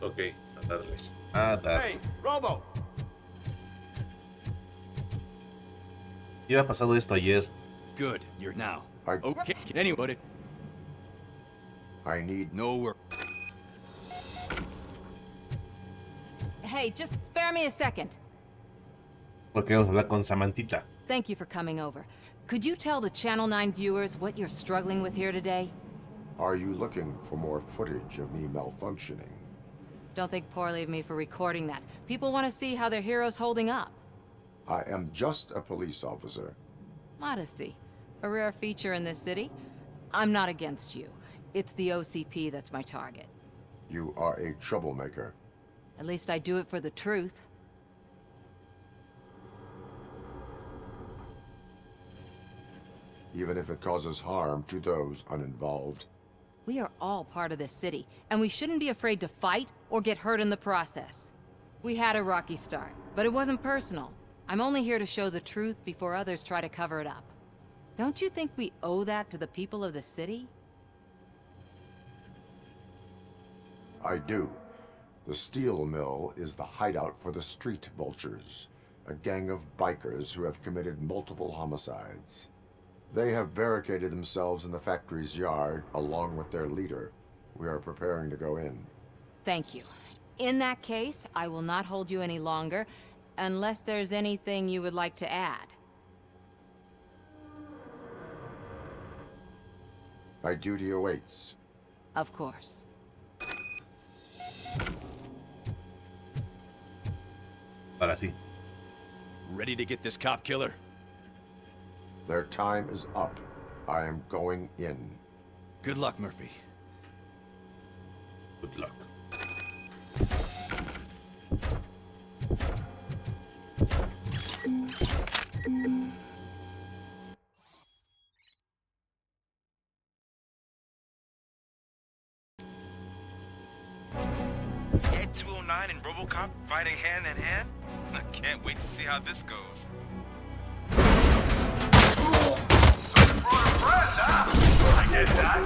Ok, a darle. A darle. Hey, Robo. Iba pasado esto ayer. Good, you're now. I Okay, anybody. I need No work. Hey, just spare me a second. Porque vamos a hablar con Samantita. Thank you for coming over. Could you tell the Channel 9 viewers what you're struggling with here today? Are you looking for more footage of me malfunctioning? Don't think poorly of me for recording that. People want to see how their hero's holding up. I am just a police officer. Modesty. A rare feature in this city. I'm not against you. It's the OCP that's my target. You are a troublemaker. At least I do it for the truth. Even if it causes harm to those uninvolved. We are all part of this city, and we shouldn't be afraid to fight or get hurt in the process. We had a rocky start, but it wasn't personal. I'm only here to show the truth before others try to cover it up. Don't you think we owe that to the people of the city? I do. The steel mill is the hideout for the street vultures, a gang of bikers who have committed multiple homicides. They have barricaded themselves in the factory's yard, along with their leader. We are preparing to go in. Thank you. In that case, I will not hold you any longer, unless there's anything you would like to add. My duty awaits. Of course. Ahora sí. Ready to get this cop killer? Their time is up. I am going in. Good luck, Murphy. Good luck. Ed 209 and Robocop fighting hand in hand? I can't wait to see how this goes. I get that.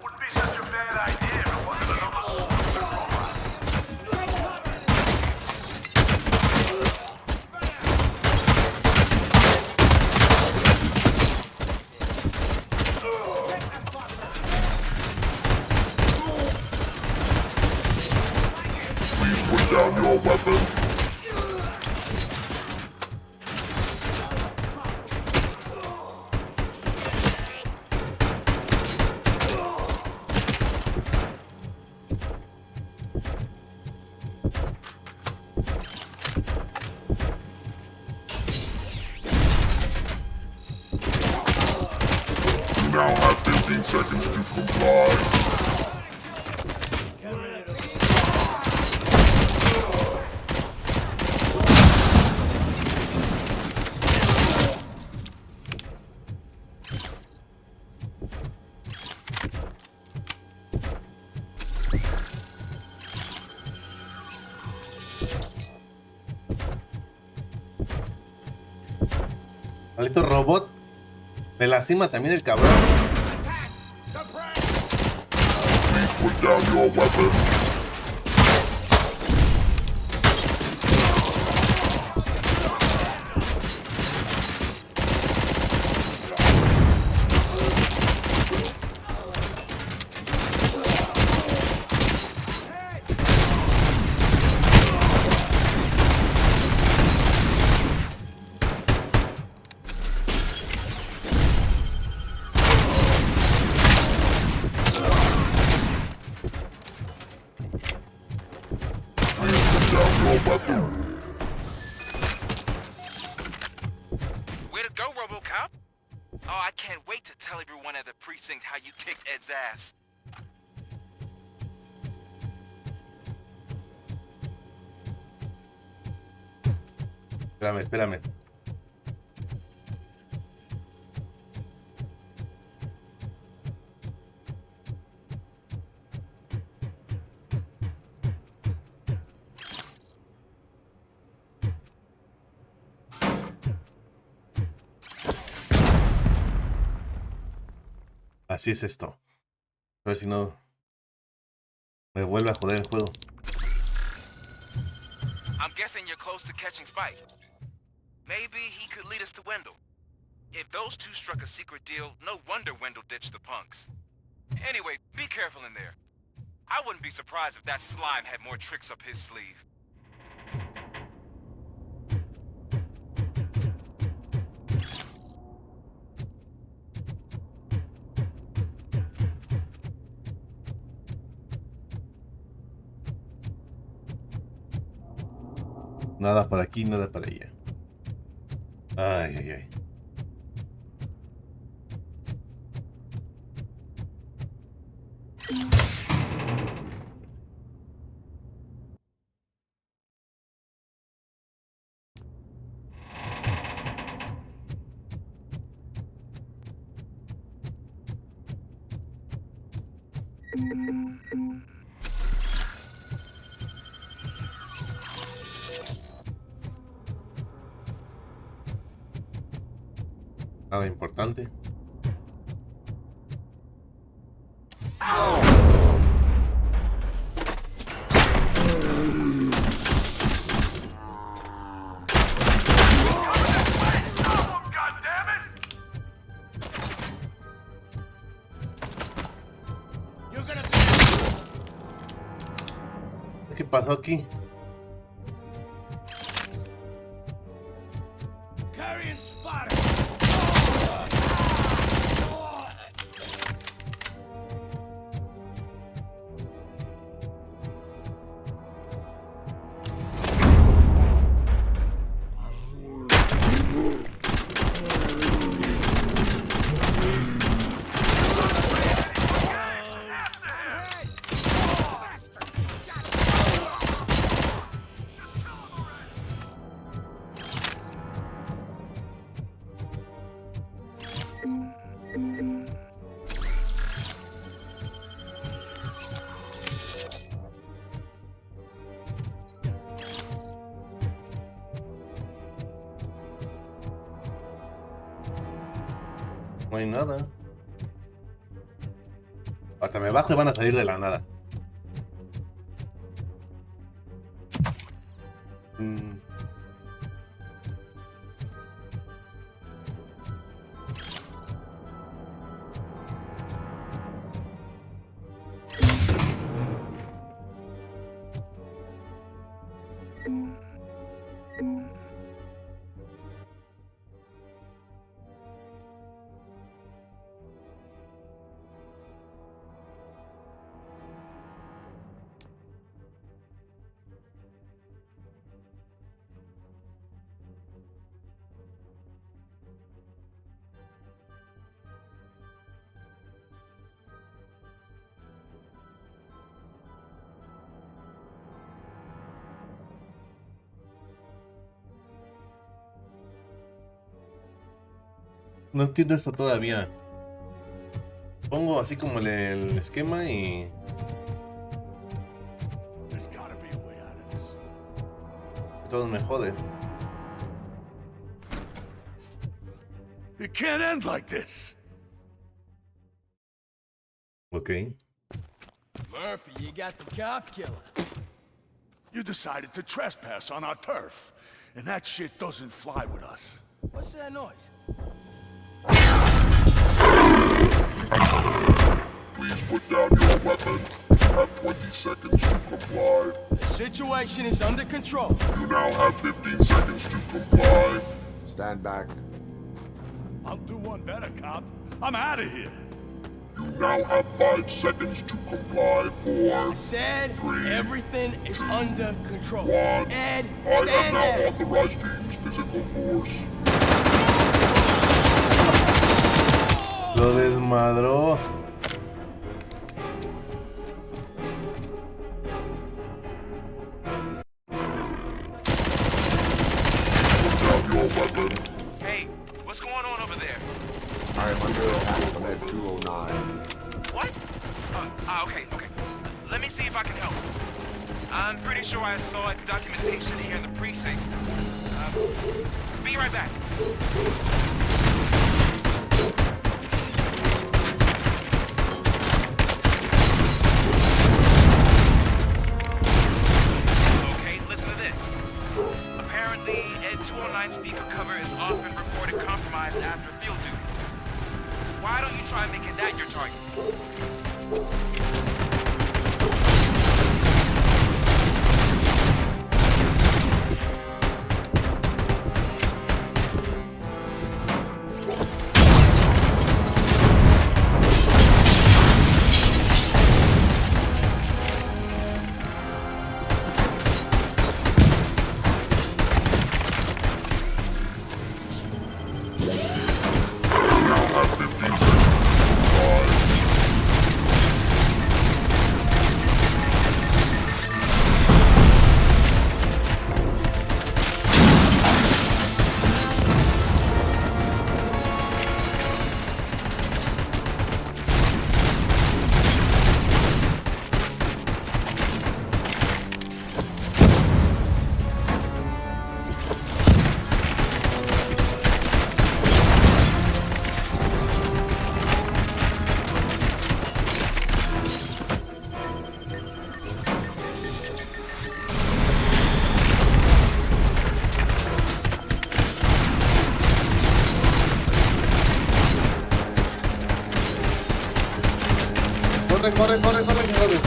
Wouldn't be such a bad idea if it wasn't another stupid robot. Please put down your weapon. You now have 15 seconds to comply. Maldito robot. Me lastima también el cabrón. Please put down your weapon. Way to go, Robocop! Oh, I can't wait to tell everyone at the precinct how you kicked Ed's ass. Espérame, espérame. Así es esto. A ver si no me vuelve a joder el juego. guessing you're close to catching Spike. Maybe he could lead us to Wendell. If those two struck a secret deal, no wonder Wendell ditched the punks. Anyway, be careful in there. I wouldn't be surprised if that slime had more tricks up his sleeve. Nada por aquí, nada para allá. Ay, ay, ay. Nada importante. ¿Qué pasó aquí? No hay nada. Hasta me bajo y van a salir de la nada. No entiendo esto todavía. Pongo así como el esquema y... todo me jode. It can't end like this. Ok. Murphy, you got the cop killer. You decided to trespass on our turf, and that shit doesn't fly with us. What's that noise? Please put down your weapon. You have 20 seconds to comply. The situation is under control. You now have 15 seconds to comply. Stand back. I'll do one better, cop. I'm out of here. You now have 5 seconds to comply. 4, I said 3, everything is under control. 1. Ed, I am stand now there. authorized to use physical force. Lo desmadró. Put down your weapon. Hey, what's going on over there? I am under attack from Ed 209. What? Okay. Let me see if I can help. I'm pretty sure I saw its documentation here in the precinct. Be right back. Okay, listen to this. corre, corre, corre, corre, corre.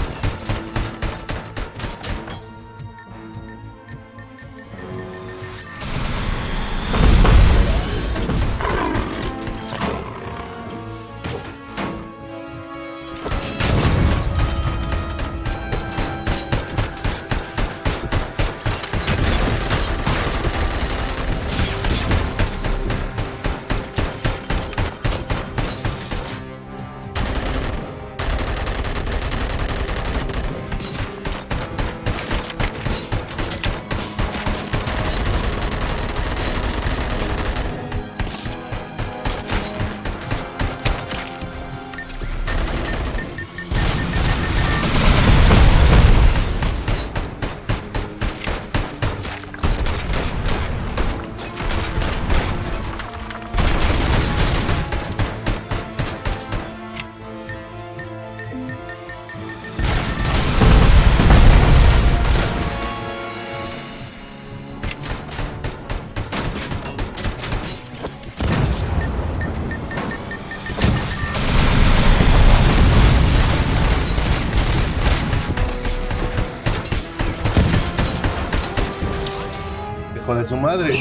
Hijo de su madre.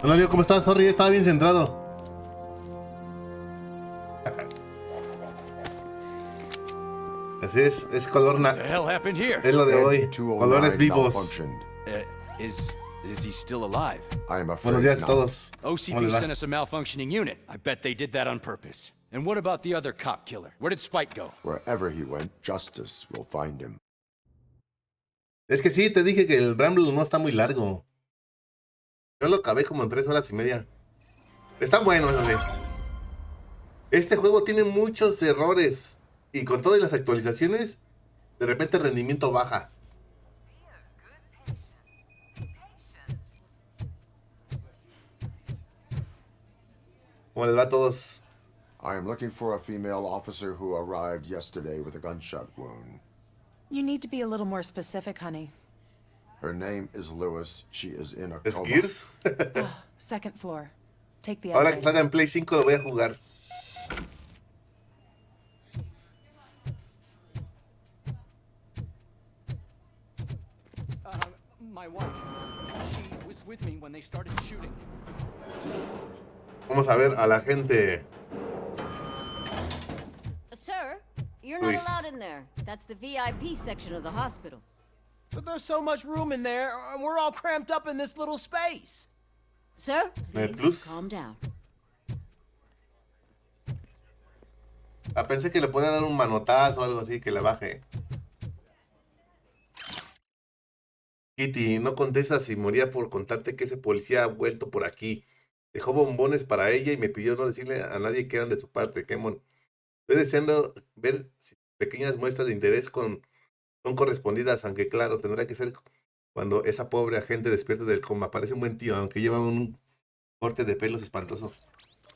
Hola, Leo, ¿cómo estás? Sorry, estaba bien centrado. Así es color What the hell happened here? es lo de hoy. Head 209 Colores vivos. malfunctioned. Is he still alive? I am afraid Buenos días a not. todos. ¿Cómo OCP les va? sent us a malfunctioning unit. I bet they did that on purpose. And what about the other cop killer? Where did Spike go? Wherever he went, justice will find him. Es que sí, te dije que el Bramble no está muy largo. Yo lo acabé como en 3 horas y media. Está bueno, eso sí. Este juego tiene muchos errores. Y con todas las actualizaciones, de repente el rendimiento baja. ¿Cómo les va a todos? I am looking for a female officer who arrived yesterday with a gunshot wound. You need to be a little more specific, honey. Her name is Lewis. She is in a ¿Es coma. Gears? Second floor. Take the Ahora que elevator. salga en Play 5 lo voy a jugar. My wife. She was with me when they started shooting. Vamos a ver a la gente. Sir, you're not Luis. allowed in there. That's the VIP section of the hospital. But there's so much room in there, and we're all cramped up in this little space. Sir, ¿Me please plus? calm down. Ah, pensé que le podía dar un manotazo o algo así, que le baje. Kitty, no contestas si moría por contarte que ese policía ha vuelto por aquí. Dejó bombones para ella y me pidió no decirle a nadie que eran de su parte. Kemon. Estoy deseando ver si pequeñas muestras de interés son correspondidas, aunque claro, tendrá que ser cuando esa pobre agente despierte del coma. Parece un buen tío, aunque lleva un corte de pelos espantoso.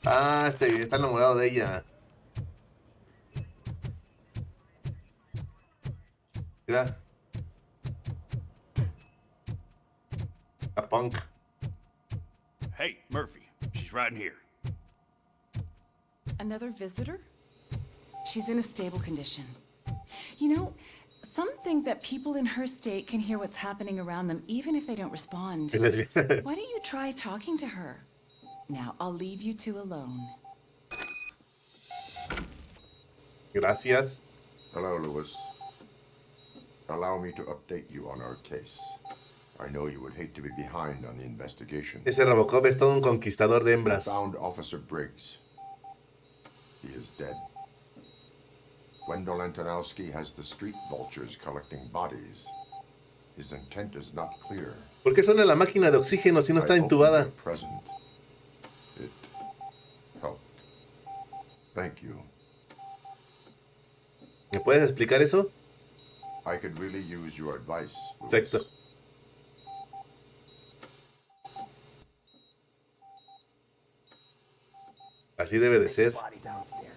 Ah, está enamorado de ella. Mira. A punk. Hey, Murphy. She's right in here. Another visitor? She's in a stable condition. You know, some think that people in her state can hear what's happening around them even if they don't respond. Why don't you try talking to her? Now, I'll leave you two alone. Gracias. Hello, Lewis. Allow me to update you on our case. I know you would hate to be behind on the investigation. Ese Robocop es todo un conquistador de We hembras. found Officer Briggs. He is dead. Wendell Antonowski has the street vultures collecting bodies. His intent is not clear. ¿Por qué suena la máquina de oxígeno si no está I hope intubada? you were present. It helped. Thank you. ¿Me puedes explicar eso? I could really use your advice, Lewis. Exacto. Así debe de ser. Body downstairs.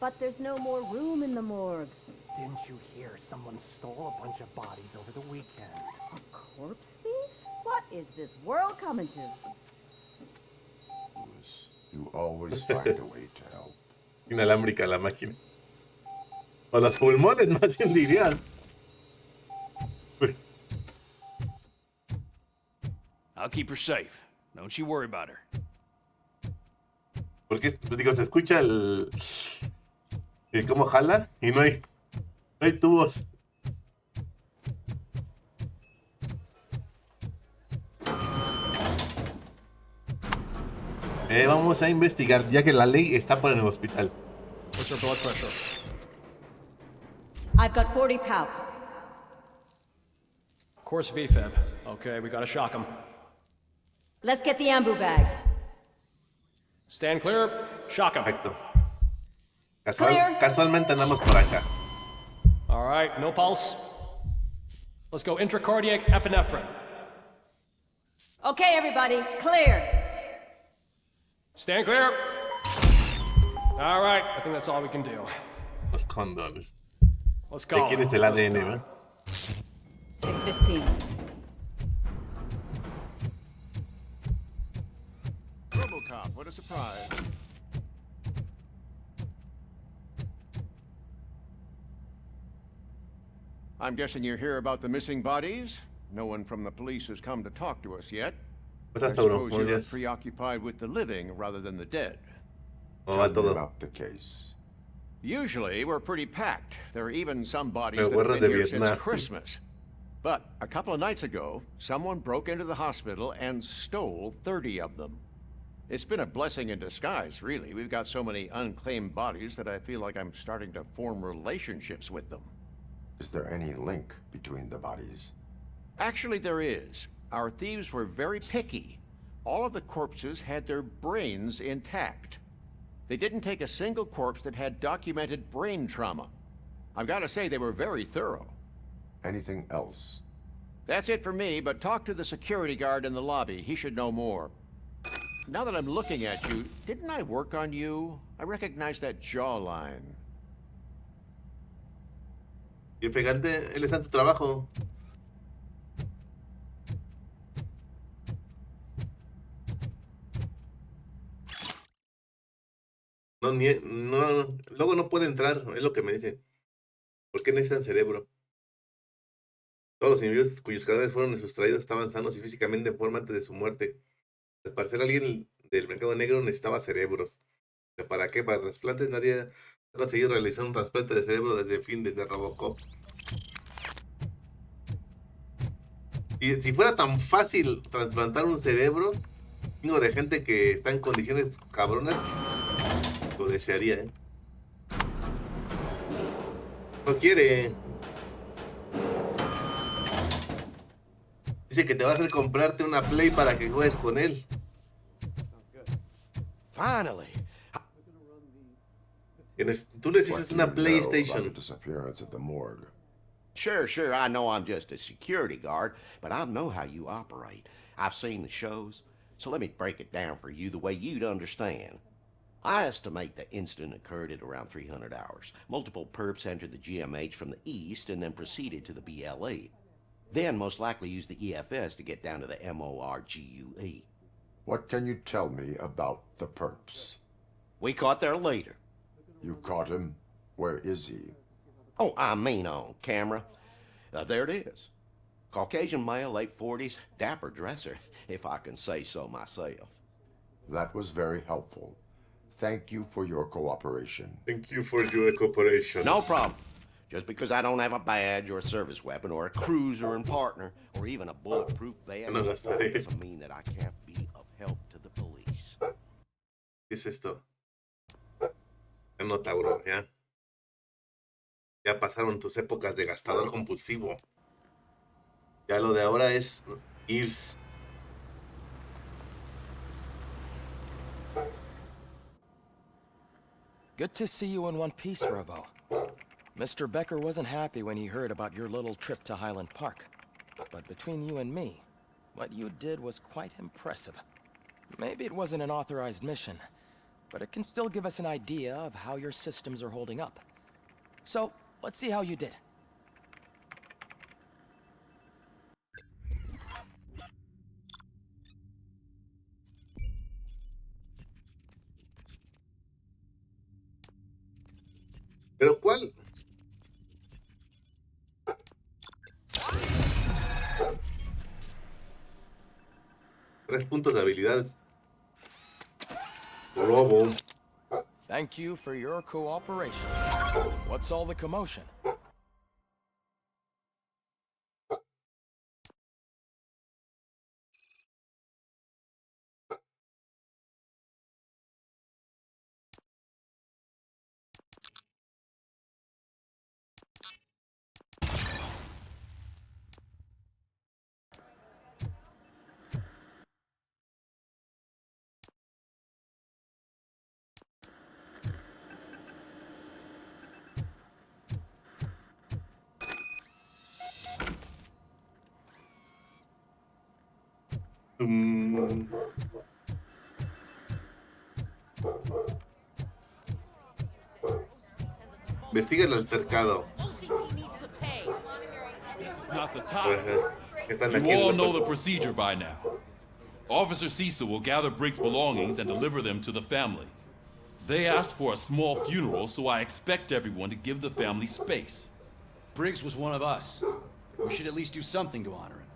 But there's no more room in the morgue. Didn't you hear someone stole a bunch of bodies over the weekend? A corpse thief? What is this world coming to? Lewis. You always find a way to help. Inalámbrica la máquina. O los pulmones, más bien dirían. I'll keep her safe. Don't you worry about her. Porque, pues digo, se escucha el cómo jala y no hay tubos. Vamos a investigar, ya que la ley está por el hospital. What's her blood pressure? I've got 40 pow. Course VFib. Okay, we gotta shock him. Let's get the ambu bag. Stand clear. Shock him. Perfecto. Clear. Casualmente andamos por acá. All right, no pulse. Let's go intracardiac epinephrine. Okay, everybody, clear. Stand clear. All right, I think that's all we can do. Los condones. Let's ¿De go. quién es el ADN, no? 6:15. Robocop, what a surprise. I'm guessing you're here about the missing bodies? No one from the police has come to talk to us yet. Pues I hasta bro. suppose Buenos you're días. preoccupied with the living rather than the dead. ¿Cómo va Tell me todo? about the case. Usually, we're pretty packed. There are even some bodies Los that have guerras been de here since Vietnam. Christmas. But a couple of nights ago, someone broke into the hospital and stole 30 of them. It's been a blessing in disguise, really. We've got so many unclaimed bodies that I feel like I'm starting to form relationships with them. Is there any link between the bodies? Actually, there is. Our thieves were very picky. All of the corpses had their brains intact. They didn't take a single corpse that had documented brain trauma. I've got to say, they were very thorough. Anything else? That's it for me, but talk to the security guard in the lobby. He should know more. Now that I'm looking at you, didn't I work on you? I recognize that jawline. Y pegante, él está en su trabajo. Luego no puede entrar, es lo que me dicen. ¿Por qué necesitan cerebro? Todos los individuos cuyos cadáveres fueron sustraídos estaban sanos y físicamente en forma antes de su muerte. Al parecer alguien del mercado negro necesitaba cerebros. ¿Pero para qué? ¿Para trasplantes? Nadie ha conseguido realizar un trasplante de cerebro desde Robocop. Y si fuera tan fácil trasplantar un cerebro, tengo de gente que está en condiciones cabronas, lo desearía, ¿eh? No quiere. Dice que te va a hacer comprarte una Play para que juegues con él. Finally. Tú necesitas What do una you know about the PlayStation. disappearance at the morgue? Sure, I know I'm just a security guard, but I know how you operate. I've seen the shows, so let me break it down for you the way you'd understand. I estimate the incident occurred at around 300 hours. Multiple perps entered the GMH from the east and then proceeded to the BLE. Then most likely used the EFS to get down to the MORGUE. What can you tell me about the perps? We caught their leader. You caught him? Where is he? Oh, I mean on camera. There it is. Caucasian male, late 40s, dapper dresser, if I can say so myself. That was very helpful. Thank you for your cooperation. Thank you for your cooperation. No problem. Just because I don't have a badge or a service weapon or a cruiser and partner or even a bulletproof vest doesn't mean that I can't be of help to the police. ¿Qué es esto? Tauro, ya. Ya pasaron tus épocas de gastador compulsivo. Ya lo de ahora es IRS. Good to see you in one piece, Robo. Mr. Becker wasn't happy when he heard about your little trip to Highland Park. But between you and me, what you did was quite impressive. Maybe it wasn't an authorized mission, but it can still give us an idea of how your systems are holding up. So, let's see how you did. 3 puntos de habilidad. Robo. Thank you for your cooperation. What's all the commotion? Investiga el altercado. Not the time. Están You aquí all en know la- the procedure by now. Officer Cecil will gather Briggs' belongings and deliver them to the family. They asked for a small funeral, so I expect everyone to give the family space. Briggs was one of us. We should at least do something to honor him.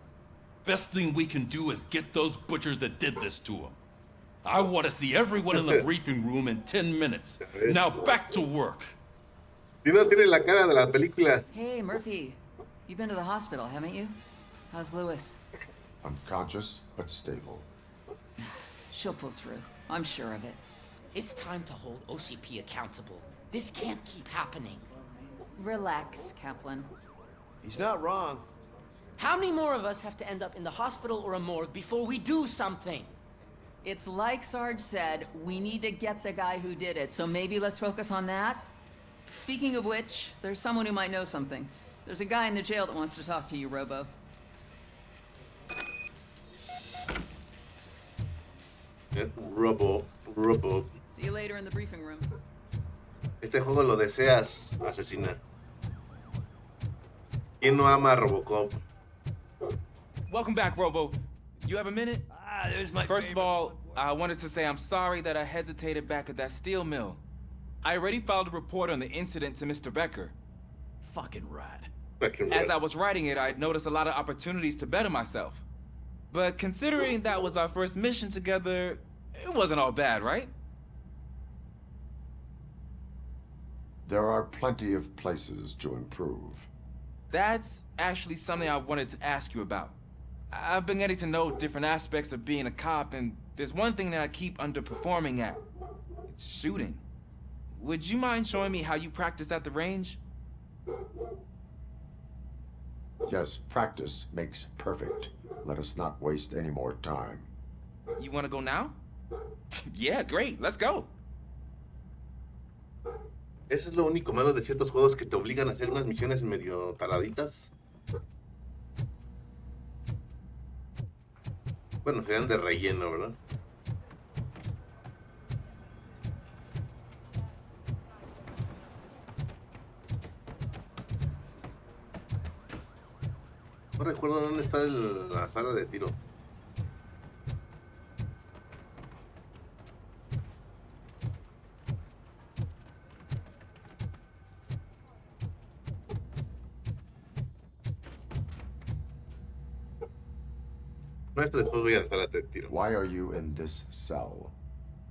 Best thing we can do is get those butchers that did this to him. I want to see everyone in the briefing room in 10 minutes. Now back to work. Tiene la cara de la película. Hey, Murphy. You've been to the hospital, haven't you? How's Lewis? Unconscious, but stable. She'll pull through. I'm sure of it. It's time to hold OCP accountable. This can't keep happening. Relax, Kaplan. He's not wrong. How many more of us have to end up in the hospital or a morgue before we do something? It's like Sarge said, we need to get the guy who did it, so maybe let's focus on that? Speaking of which, there's someone who might know something. There's a guy in the jail that wants to talk to you, Robo. Robo. See you later in the briefing room. Este juego lo deseas asesinar. ¿Quién no ama a Robocop? Welcome back, Robo. You have a minute? There's my First of all, I wanted to say I'm sorry that I hesitated back at that steel mill. I already filed a report on the incident to Mr. Becker. Fucking rad. As I was writing it, I noticed a lot of opportunities to better myself. But considering that was our first mission together, it wasn't all bad, right? There are plenty of places to improve. That's actually something I wanted to ask you about. I've been getting to know different aspects of being a cop, and there's one thing that I keep underperforming at. It's shooting. Would you mind showing me how you practice at the range? Yes, practice makes perfect. Let us not waste any more time. You want to go now? Yeah, great. Let's go. Eso es lo único malo de ciertos juegos que te obligan a hacer unas misiones medio taladitas. Bueno, serían de relleno, ¿verdad? No recuerdo dónde está la sala de tiro. No, esto después voy a la sala de tiro. Why are you in this cell?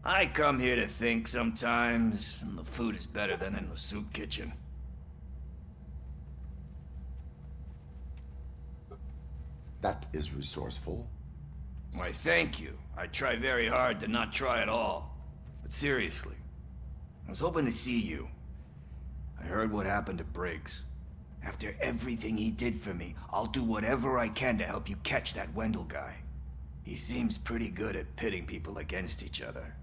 I come here to think sometimes, and the food is better than in the soup kitchen. That is resourceful. Why, thank you. I try very hard to not try at all. But seriously, I was hoping to see you. I heard what happened to Briggs. After everything he did for me, I'll do whatever I can to help you catch that Wendell guy. He seems pretty good at pitting people against each other.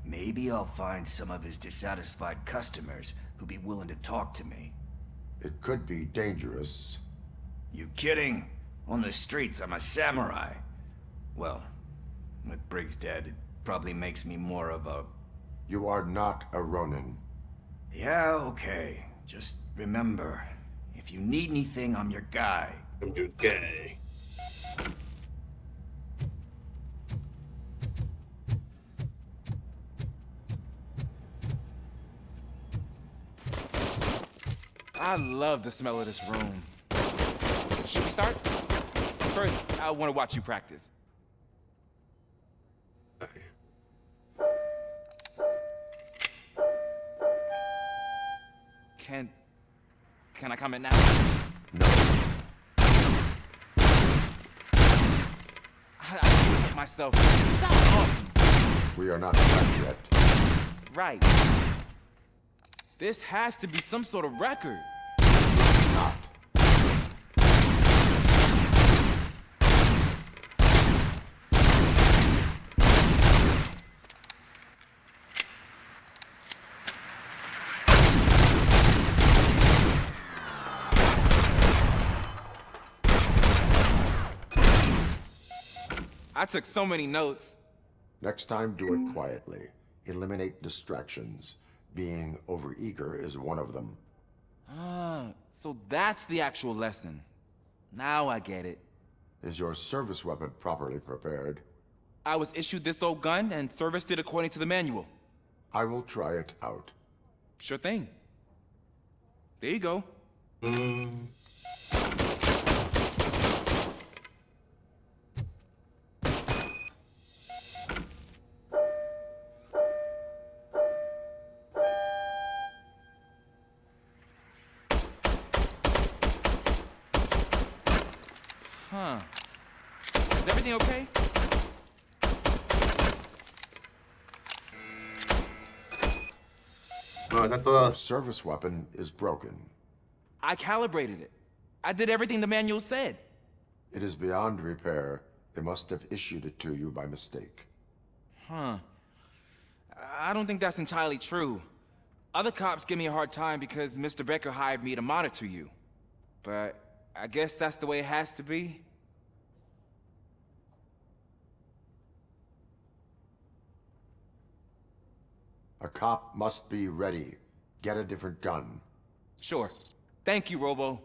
Maybe I'll find some of his dissatisfied customers who'll be willing to talk to me. It could be dangerous. You kidding? On the streets, I'm a samurai. Well, with Briggs dead, it probably makes me more of a... You are not a Ronin. Yeah, okay. Just remember, if you need anything, I'm your guy. I'm your guy. I love the smell of this room. Should we start? First, I want to watch you practice. Can I comment now? No. I can't help myself. That was awesome. We are not done yet. Right. This has to be some sort of record. Not. I took so many notes. Next time, do it quietly. Eliminate distractions. Being overeager is one of them. Ah, so that's the actual lesson. Now I get it. Is your service weapon properly prepared? I was issued this old gun and serviced it according to the manual. I will try it out. Sure thing. There you go. Huh. Is everything okay? No, está todo. Your service weapon is broken. I calibrated it. I did everything the manual said. It is beyond repair. They must have issued it to you by mistake. Huh. I don't think that's entirely true. Other cops give me a hard time because Mr. Becker hired me to monitor you. But I guess that's the way it has to be. A cop must be ready. Get a different gun. Sure. Thank you, Robo.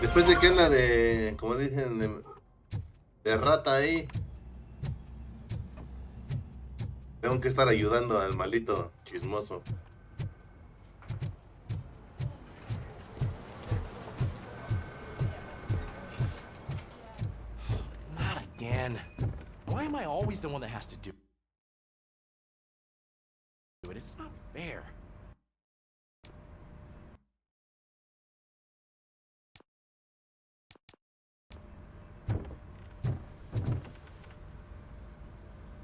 Después de que anda de, como dicen, de rata ahí, tengo que estar ayudando al maldito chismoso. Not again. Why am I always the one that has to do it? It's not fair.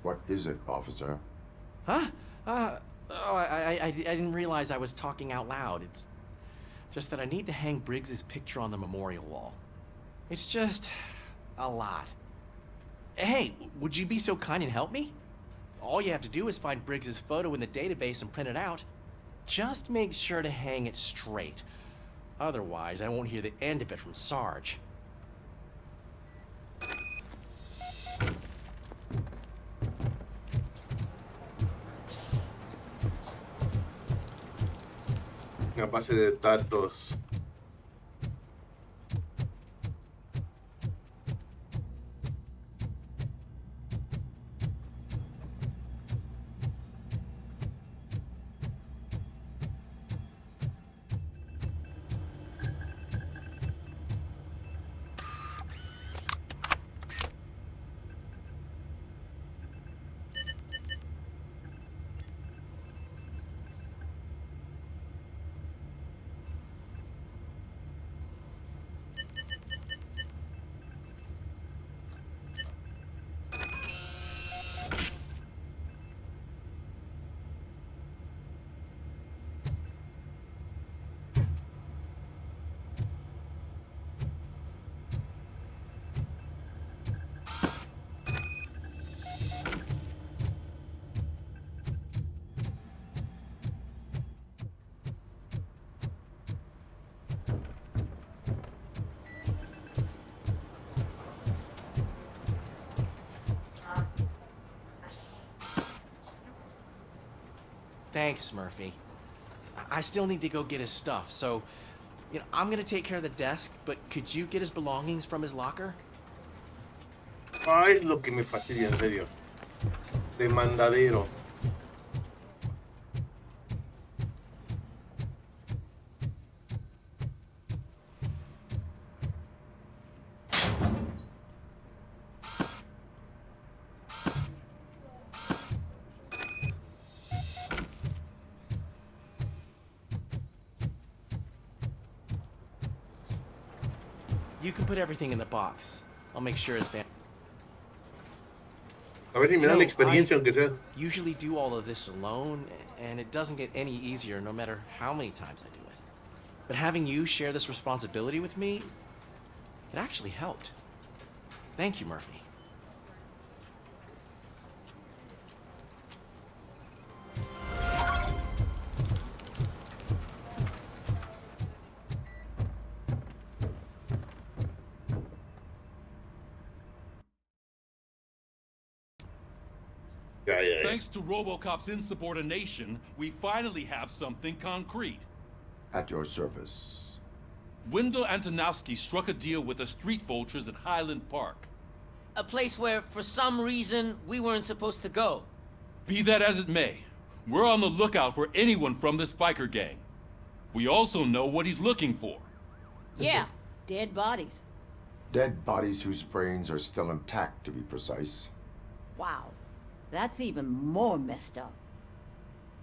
What is it, officer? Huh? I didn't realize I was talking out loud. It's just that I need to hang Briggs's picture on the memorial wall. It's just a lot. Hey, would you be so kind and help me? All you have to do is find Briggs's photo in the database and print it out. Just make sure to hang it straight. Otherwise, I won't hear the end of it from Sarge. A base de datos. Thanks, Murphy. I still need to go get his stuff, so, I'm gonna take care of the desk, but could you get his belongings from his locker? Ah, es lo que me fastidia, en serio. Demandadero. You can put everything in the box. I'll make sure it's there. A ver si me dan la experiencia, aunque sea. Usually do all of this alone, and it doesn't get any easier no matter how many times I do it. But having you share this responsibility with me, it actually helped. Thank you, Murphy. Thanks to Robocop's insubordination, we finally have something concrete. At your service. Wendell Antonowski struck a deal with the street vultures at Highland Park. A place where, for some reason, we weren't supposed to go. Be that as it may, we're on the lookout for anyone from this biker gang. We also know what he's looking for. Yeah, dead bodies. Dead bodies whose brains are still intact, to be precise. Wow, that's even more messed up.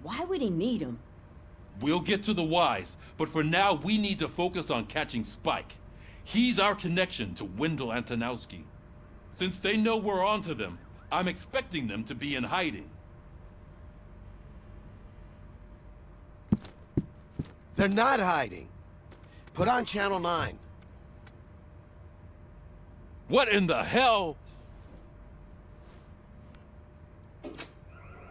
Why would he need them? We'll get to the whys, but for now we need to focus on catching Spike. He's our connection to Wendell Antonowski. Since they know we're onto them, I'm expecting them to be in hiding. They're not hiding. Put on Channel 9. What in the hell?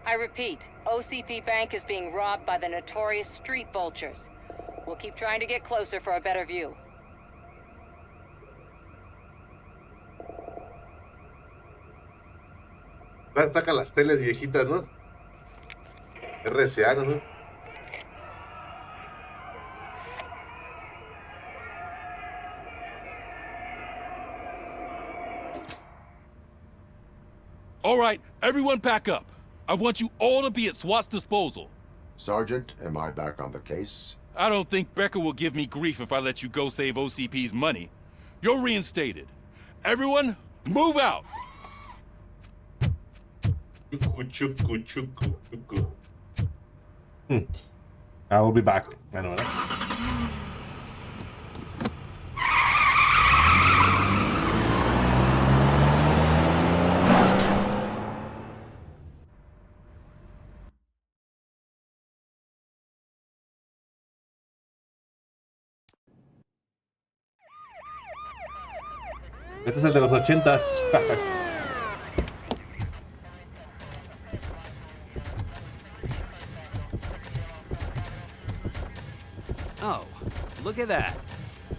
I repeat, OCP Bank is being robbed by the notorious street vultures. We'll keep trying to get closer for a better view. Ataca las teles viejitas, ¿no? RCA, ¿no? All right, everyone pack up. I want you all to be at SWAT's disposal. Sergeant, am I back on the case? I don't think Becker will give me grief if I let you go save OCP's money. You're reinstated. Everyone, move out! I will be back. I know that. Este es el de los 80s. Oh, look at that.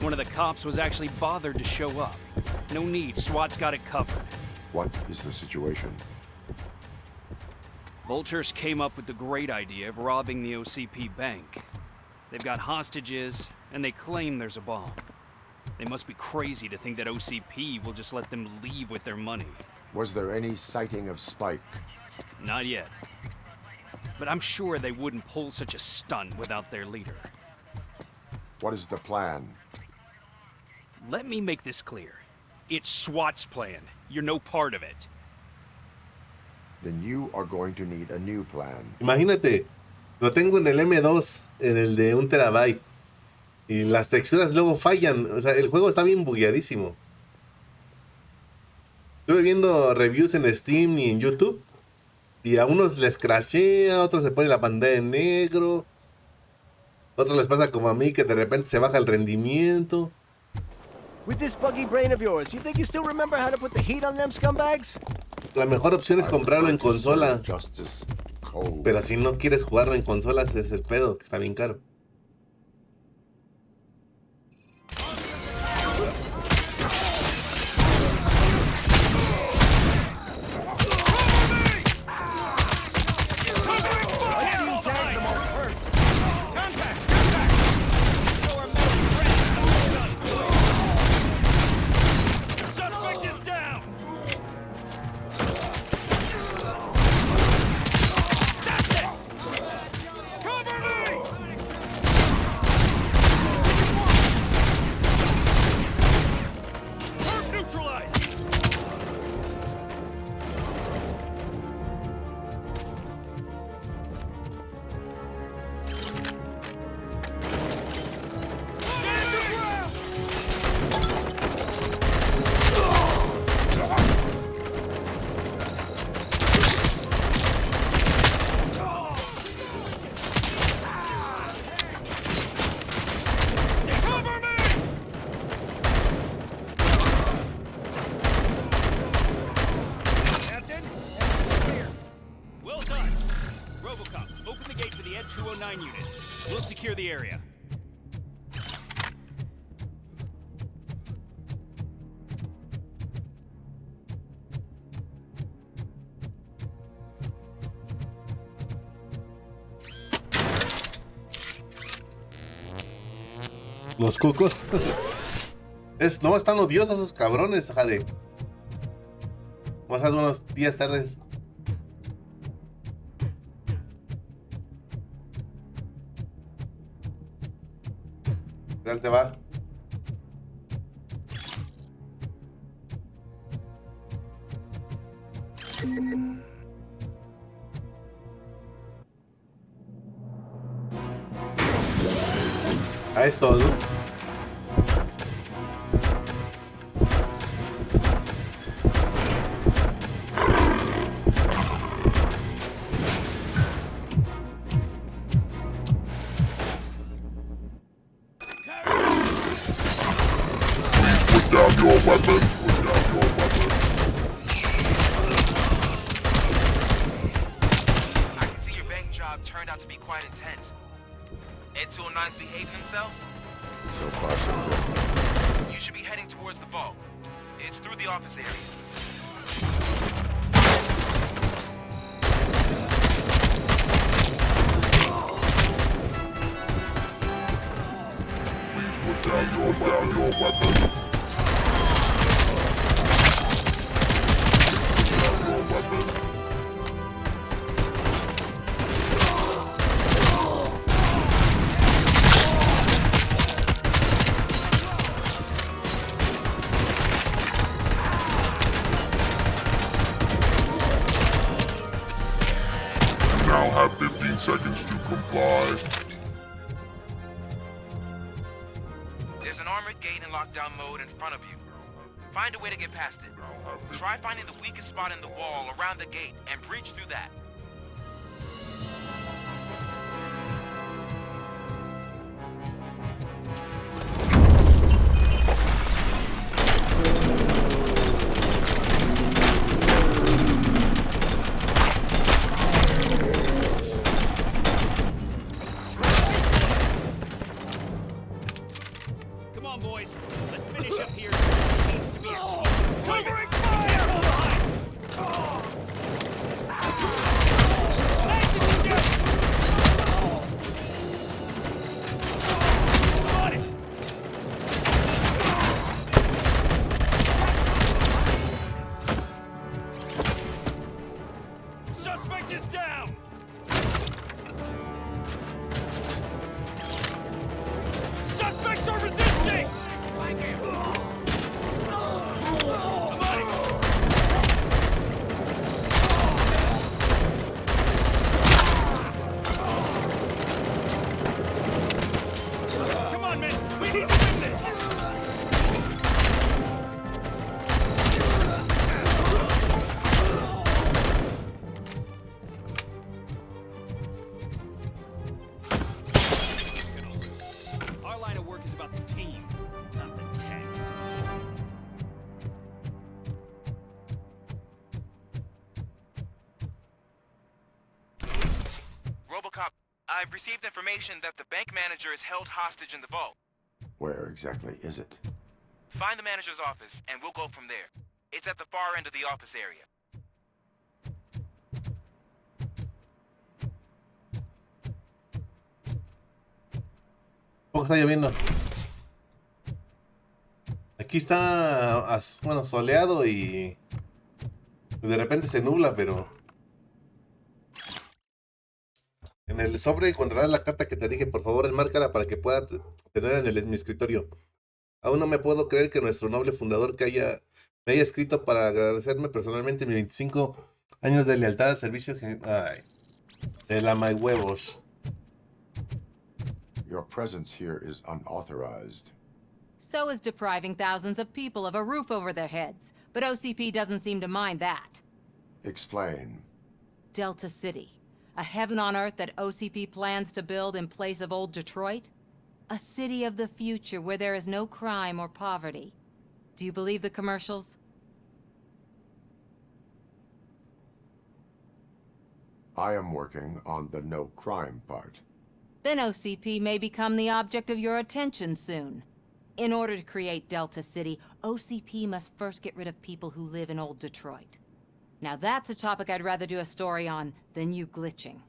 One of the cops was actually bothered to show up. No need, SWAT's got it covered. What is the situation? Vultures came up with the great idea of robbing the OCP bank. They've got hostages, and they claim there's a bomb. They must be crazy to think that OCP will just let them leave with their money. Was there any sighting of Spike? Not yet. But I'm sure they wouldn't pull such a stunt without their leader. What is the plan? Let me make this clear. It's SWAT's plan. You're no part of it. Then you are going to need a new plan. Imagínate, lo tengo en el M2, en el de 1 terabyte. Y las texturas luego fallan. O sea, el juego está bien bugueadísimo. Estuve viendo reviews en Steam y en YouTube. Y a unos les crashea, a otros se pone la pantalla en negro. A otros les pasa como a mí, que de repente se baja el rendimiento. With this buggy brain of yours, you think you still remember how to put the heat on them scumbags? La mejor opción es comprarlo en consola. Pero si no quieres jugarlo en consolas, es el pedo, que está bien caro. get 209 units. We'll secure the area. Los cucos. No, están odiosos esos cabrones, Jade. Vamos a hacer unos días tardes. ¿Qué tal te va? A esto, ¿no? Put down your weapon. Put down your weapon. I can see your bank job turned out to be quite intense. Ed 209's behaving themselves? So far, so good. You should be heading towards the vault. It's through the office area. Please put down your weapon. Put down your weapon. Now have 15 seconds to comply. There's an armored gate in lockdown mode in front of you. Find a way to get past it. Try finding the weakest spot in the wall around the gate and breach through that. Come on, boys. Let's finish up here. It needs to be our team. Covering fire! Suspect is down! Suspects are resisting! Come on, men! We need to win this! Our line of work is about the team, not the tank. Robocop, I've received information that the bank manager is held hostage in the vault. Where exactly is it? Find the manager's office, and we'll go from there. It's at the far end of the office area. ¿Cómo está lloviendo? Aquí está, bueno, soleado y de repente se nubla, pero en el sobre encontrarás la carta que te dije. Por favor, enmárcala para que pueda tener en mi escritorio. Aún no me puedo creer que nuestro noble fundador me haya escrito para agradecerme personalmente mis 25 años de lealtad al servicio. Ay, de la my huevos. Your presence here is unauthorized. So is depriving thousands of people of a roof over their heads. But OCP doesn't seem to mind that. Explain. Delta City. A heaven on earth that OCP plans to build in place of old Detroit? A city of the future where there is no crime or poverty. Do you believe the commercials? I am working on the no crime part. Then OCP may become the object of your attention soon. In order to create Delta City, OCP must first get rid of people who live in old Detroit. Now that's a topic I'd rather do a story on than you glitching.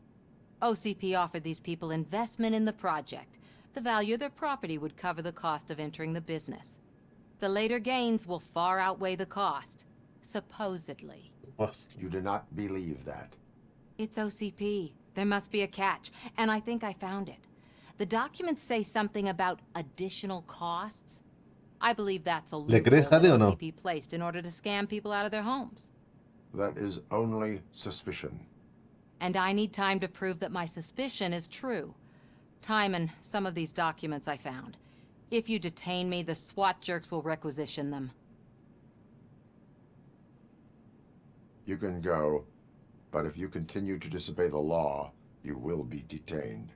OCP offered these people investment in the project. The value of their property would cover the cost of entering the business. The later gains will far outweigh the cost, supposedly. You do not believe that. It's OCP. There must be a catch, and I think I found it. The documents say something about additional costs. I believe that's a loophole that OCP placed in order to scam people out of their homes. That is only suspicion. And I need time to prove that my suspicion is true. Time and some of these documents I found. If you detain me, the SWAT jerks will requisition them. You can go, but if you continue to disobey the law, you will be detained.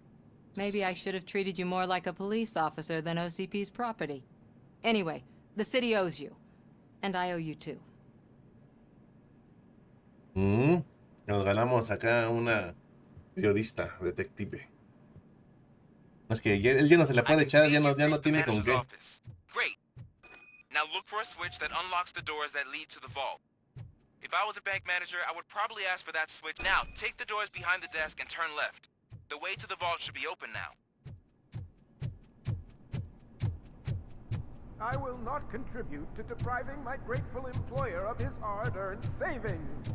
Maybe I should have treated you more like a police officer than OCP's property. Anyway, the city owes you. And I owe you too. Nos ganamos acá una periodista, detective. Es que él ya no se la puede echar, ya no tiene con qué. Great. Now look for a switch that unlocks the doors that lead to the vault. If I was a bank manager, I would probably ask for that switch. Now, take the doors behind the desk and turn left. The way to the vault should be open now. I will not contribute to depriving my grateful employer of his hard-earned savings.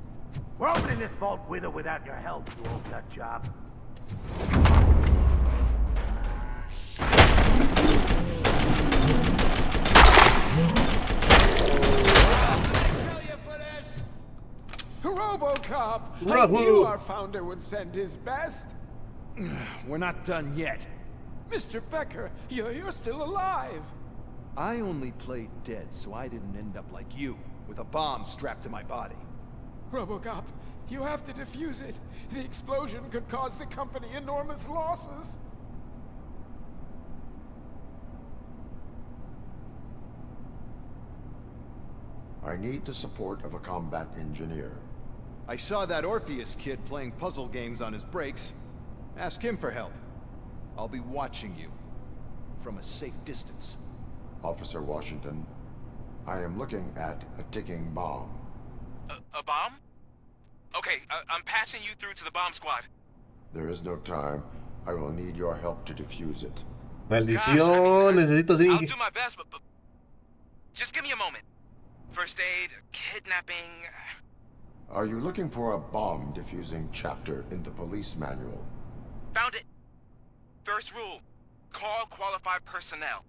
We're opening this vault with or without your help, you old nut job. Robocop! I knew our founder would send his best. We're not done yet. Mr. Becker, you're still alive. I only played dead so I didn't end up like you, with a bomb strapped to my body. Robocop, you have to defuse it. The explosion could cause the company enormous losses. I need the support of a combat engineer. I saw that Orpheus kid playing puzzle games on his breaks. Ask him for help. I'll be watching you. From a safe distance. Officer Washington, I am looking at a ticking bomb. A bomb? Okay, I'm passing you through to the bomb squad. There is no time. I will need your help to defuse it. Maldición, necesito I'll do my best, but just give me a moment. First aid, kidnapping... Are you looking for a bomb defusing chapter in the police manual? Found it. First rule, call qualified personnel.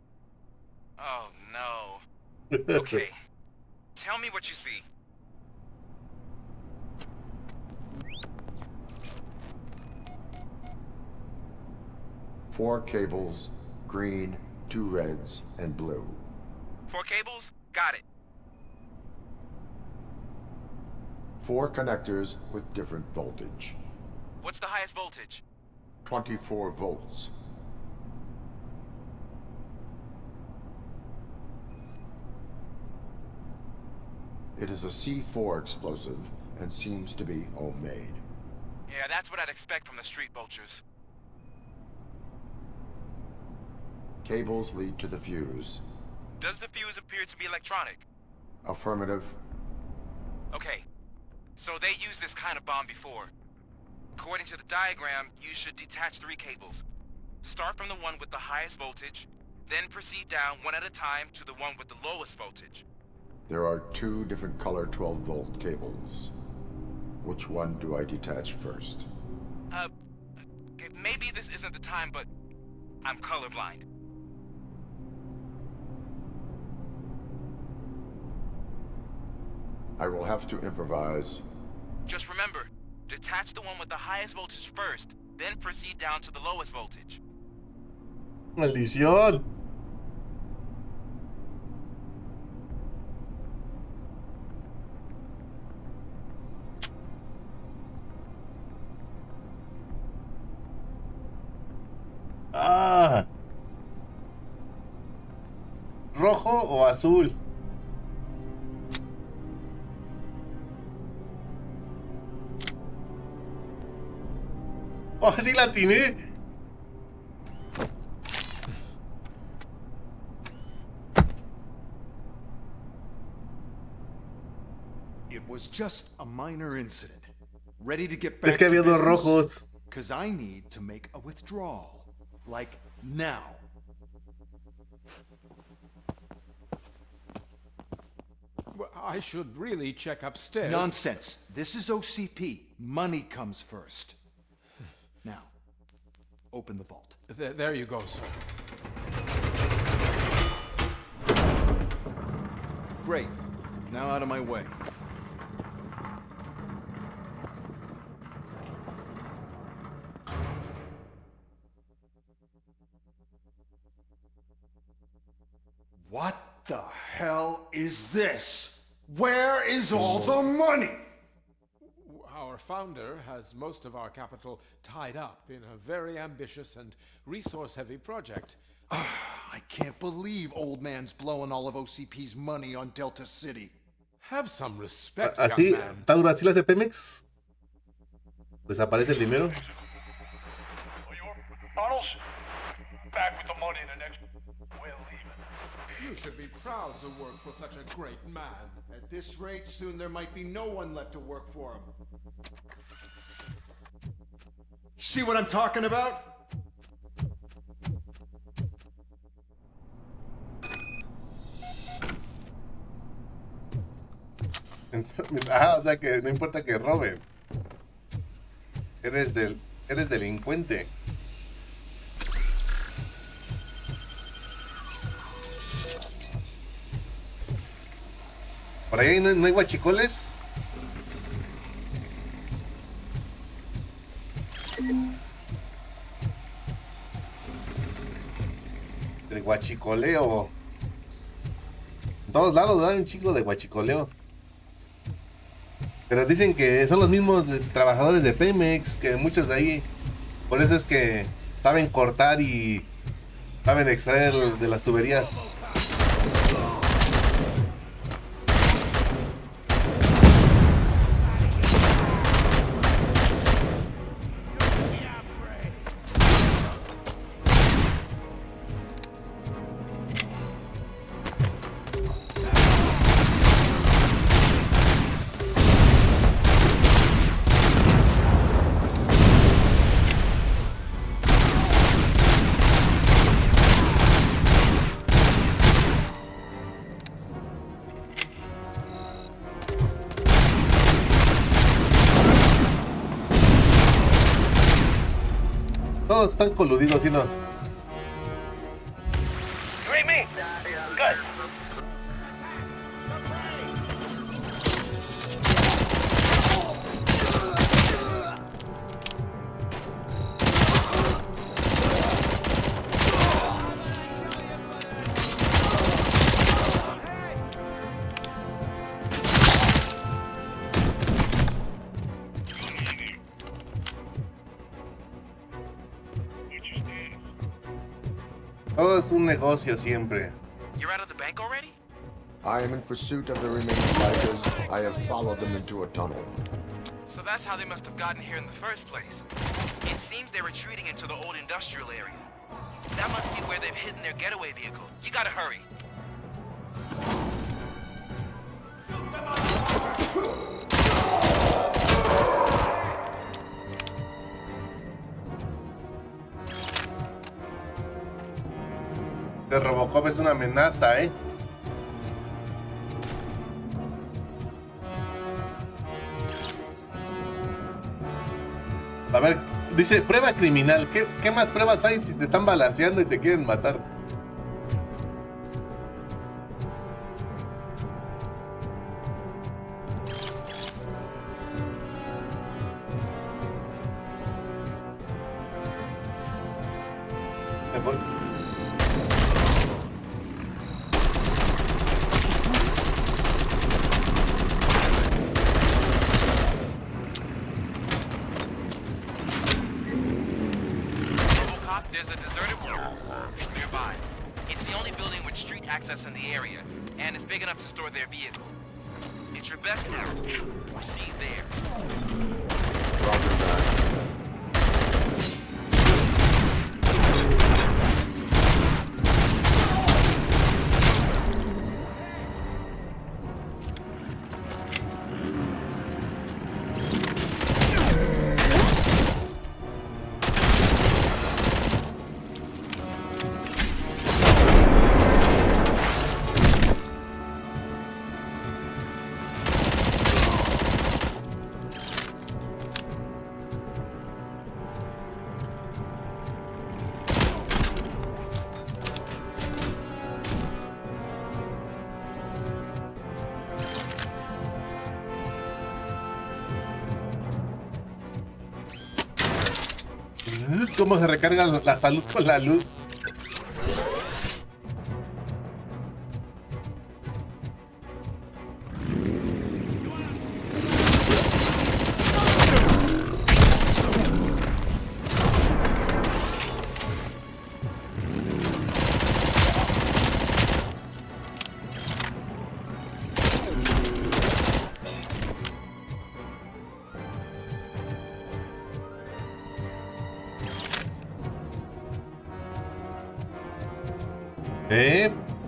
Oh no. Okay, tell me what you see. Four cables, green, 2 reds, and blue. 4 cables? Got it. 4 connectors with different voltage. What's the highest voltage? 24 volts. It is a C4 explosive and seems to be homemade. Yeah, that's what I'd expect from the street vultures. Cables lead to the fuse. Does the fuse appear to be electronic? Affirmative. Okay, so they used this kind of bomb before. According to the diagram, you should detach 3 cables. Start from the one with the highest voltage, then proceed down one at a time to the one with the lowest voltage. There are 2 different color 12-volt cables. Which one do I detach first? Maybe this isn't the time, but I'm colorblind. I will have to improvise. Just remember, detach the one with the highest voltage first, then proceed down to the lowest voltage. Maldición. Ah. ¿Rojo o azul? ¡Oh, sí la atiné! It was just a minor incident. Ready to get back Es que había to dos business? rojos. Cause I need to make a withdrawal. Like now. Well, I should really check upstairs. Nonsense. This is OCP. Money comes first. Now, open the vault. There you go, sir. Great. Now out of my way. What the hell is this? Where is all the money? Our founder has most of our capital tied up in a very ambitious and resource-heavy project. I can't believe old man's blowing all of OCP's money on Delta City. Have some respect, Así, young man. Tauro, así la hace Pemex. Desaparece el dinero. Bottles? Back with the money in the next... We're leaving. You should be proud to work for such a great man. At this rate, soon there might be no one left to work for him. See what I'm talking about? Ah, o sea que no importa que roben. Eres delincuente. Por ahí no hay guachicoles. El guachicoleo. En todos lados hay un chico de guachicoleo. Pero dicen que son los mismos trabajadores de Pemex, que muchos de ahí, por eso es que saben cortar y saben extraer de las tuberías. Todos están coludidos, ¿sí no? You read me? Good. Todo es un negocio siempre. You're out of the bank already? I am in pursuit of the remaining bikers. I have followed them into a tunnel. So that's how they must have gotten here in the first place. It seems they're retreating into the old industrial area. That must be where they've hidden their getaway vehicle. You gotta hurry. El Robocop es una amenaza, ¿eh? A ver, dice, prueba criminal. ¿Qué más pruebas hay si te están balanceando y te quieren matar? Me voy. Robocop, there's a deserted building nearby. It's the only building with street access in the area, and it's big enough to store their vehicle. It's your best move. Proceed there. Roger that. cómo se recarga la salud con la luz.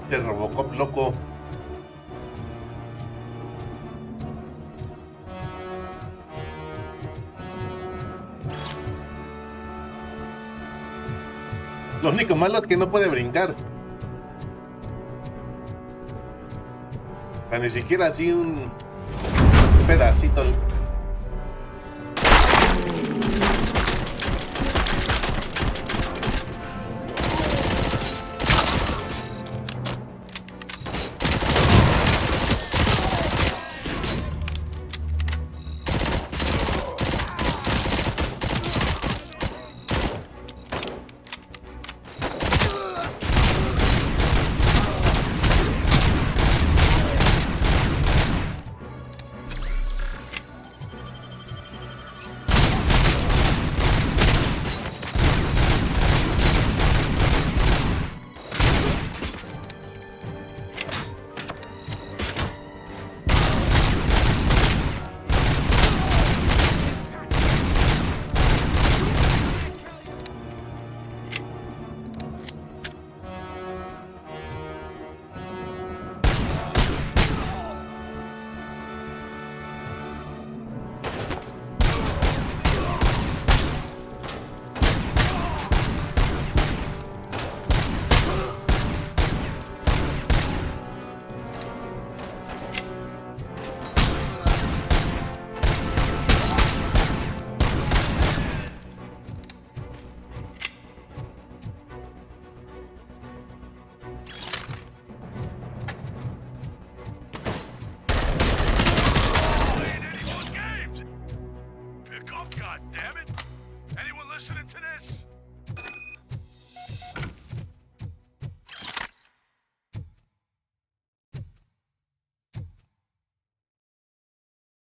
De Robocop loco. Lo único malo es que no puede brincar. O sea, ni siquiera así un pedacito.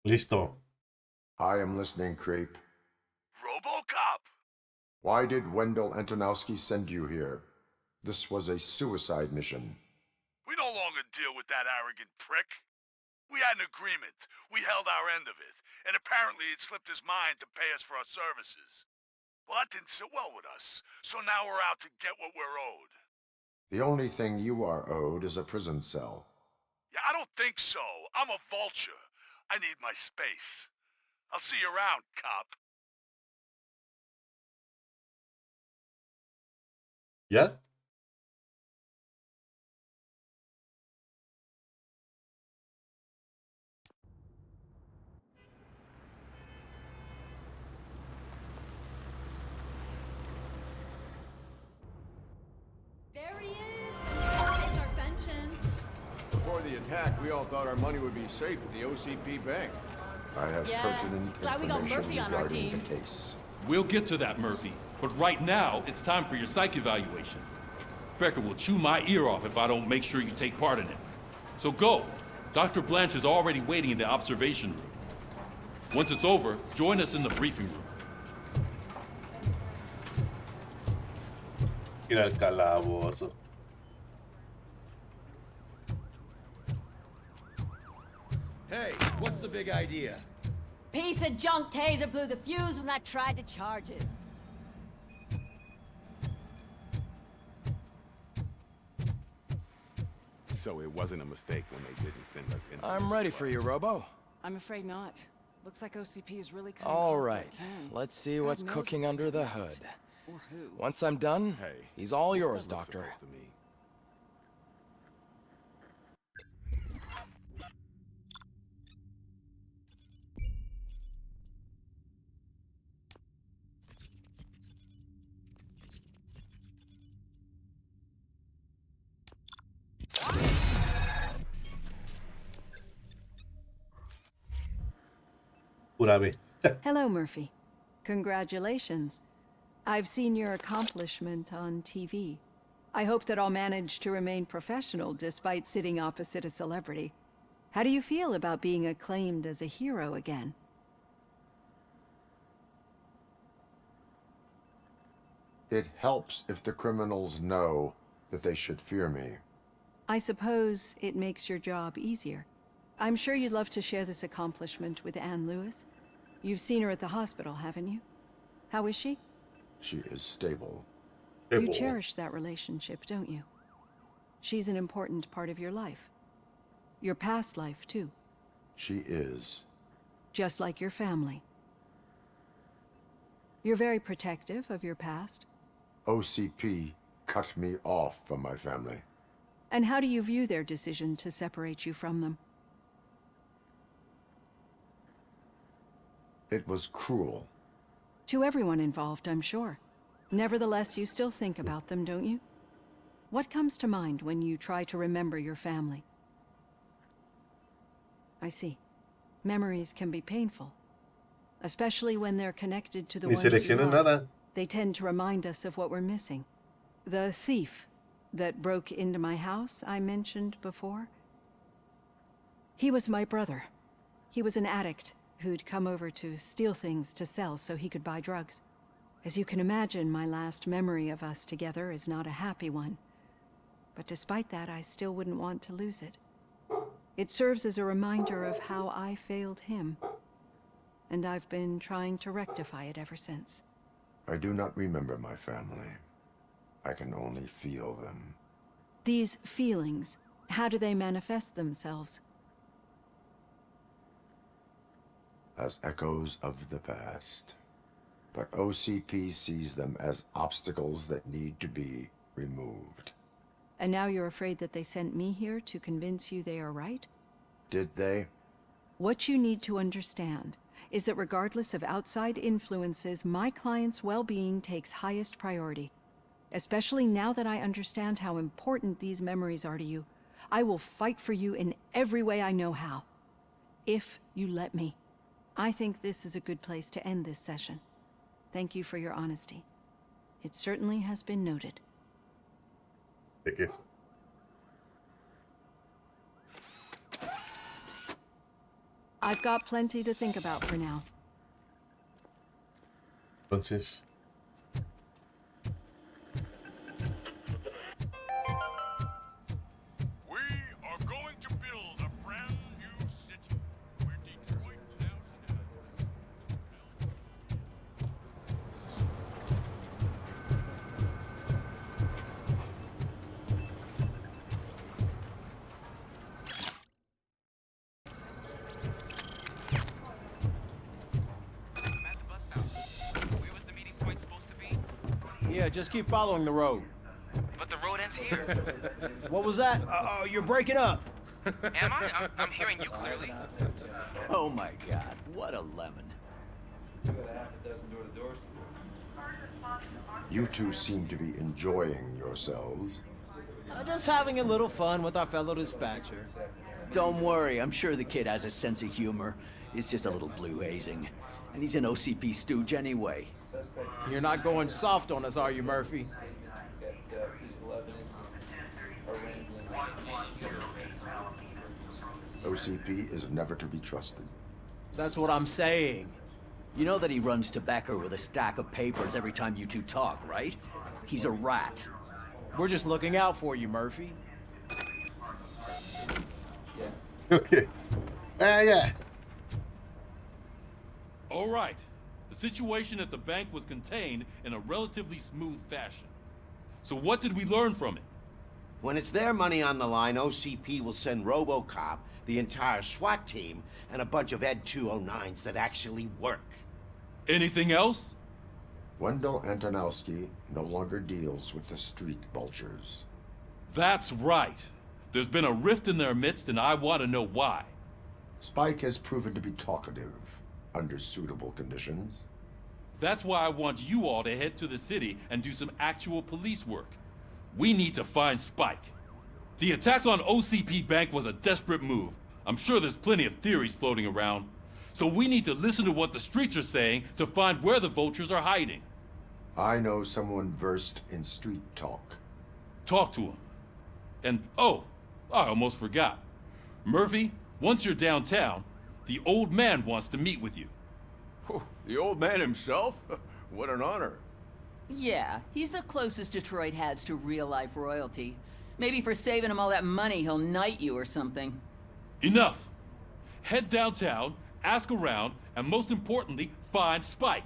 Listo. I am listening, Creep. Robocop! Why did Wendell Antonowski send you here? This was a suicide mission. We no longer deal with that arrogant prick. We had an agreement. We held our end of it. And apparently it slipped his mind to pay us for our services. Well, that didn't sit well with us. So now we're out to get what we're owed. The only thing you are owed is a prison cell. Yeah, I don't think so. I'm a vulture. I need my space. I'll see you around, cop. ¿Ya? There he is! It's our vengeance. Before the attack, we all thought our money would be safe at the OCP bank. I have Yeah, pertinent glad we got information Murphy on our regarding team. the case. We'll get to that, Murphy. But right now, it's time for your psych evaluation. Becker will chew my ear off if I don't make sure you take part in it. So go. Dr. Blanche is already waiting in the observation room. Once it's over, join us in the briefing room. Ir al calabozo. Hey, what's the big idea? Piece of junk taser blew the fuse when I tried to charge it. So it wasn't a mistake when they didn't send us in. I'm ready for you, Robo. I'm afraid not. Looks like OCP is really cutting All costs right, like can. let's see God what's knows cooking what under the could be hood. next. Or who. Once I'm done, Hey, he's all this yours, stuff looks Doctor. supposed to me. Pura B. Hello, Murphy. Congratulations. I've seen your accomplishment on TV. I hope that I'll manage to remain professional despite sitting opposite a celebrity. How do you feel about being acclaimed as a hero again? It helps if the criminals know that they should fear me. I suppose it makes your job easier. I'm sure you'd love to share this accomplishment with Anne Lewis. You've seen her at the hospital, haven't you? How is she? She is stable. You cherish that relationship, don't you? She's an important part of your life. Your past life, too. She is. Just like your family. You're very protective of your past. OCP cut me off from my family. And how do you view their decision to separate you from them? It was cruel. To everyone involved, I'm sure. Nevertheless, you still think about them, don't you? What comes to mind when you try to remember your family? I see. Memories can be painful. Especially when they're connected to the Ni ones you seleccioné love. nada. They tend to remind us of what we're missing. The thief that broke into my house I mentioned before. He was my brother. He was an addict who'd come over to steal things to sell so he could buy drugs. As you can imagine, my last memory of us together is not a happy one. But despite that, I still wouldn't want to lose it. It serves as a reminder of how I failed him. And I've been trying to rectify it ever since. I do not remember my family. I can only feel them. These feelings, how do they manifest themselves? As echoes of the past. But OCP sees them as obstacles that need to be removed. And now you're afraid that they sent me here to convince you they are right? Did they? What you need to understand is that regardless of outside influences, my client's well-being takes highest priority. Especially now that I understand how important these memories are to you. I will fight for you in every way I know how. If you let me. I think this is a good place to end this session. Thank you for your honesty. It certainly has been noted. ¿De qué es? I've got plenty to think about for now. Entonces, We are going to build a brand new city where Detroit now Yeah, just keep following the road. But the road ends here. What was that? Oh, you're breaking up. Am I? I'm hearing you clearly. Oh my god, what a lemon. You two seem to be enjoying yourselves. Just having a little fun with our fellow dispatcher. Don't worry, I'm sure the kid has a sense of humor. It's just a little blue hazing. And he's an OCP stooge anyway. You're not going soft on us, are you, Murphy? OCP is never to be trusted. That's what I'm saying. You know that he runs to Becker with a stack of papers every time you two talk, right? He's a rat. We're just looking out for you, Murphy. Okay. Yeah. All right. The situation at the bank was contained in a relatively smooth fashion. So what did we learn from it? When it's their money on the line, OCP will send Robocop, the entire SWAT team, and a bunch of Ed 209s that actually work. Anything else? Wendell Antonowski no longer deals with the street vultures. That's right. There's been a rift in their midst, and I want to know why. Spike has proven to be talkative under suitable conditions. That's why I want you all to head to the city and do some actual police work. We need to find Spike. The attack on OCP Bank was a desperate move. I'm sure there's plenty of theories floating around. So we need to listen to what the streets are saying to find where the vultures are hiding. I know someone versed in street talk. Talk to him. And, oh, I almost forgot. Murphy, once you're downtown, the old man wants to meet with you. Oh, the old man himself? What an honor. Yeah, he's the closest Detroit has to real-life royalty. Maybe for saving him all that money, he'll knight you or something. Enough! Head downtown, ask around, and most importantly, find Spike.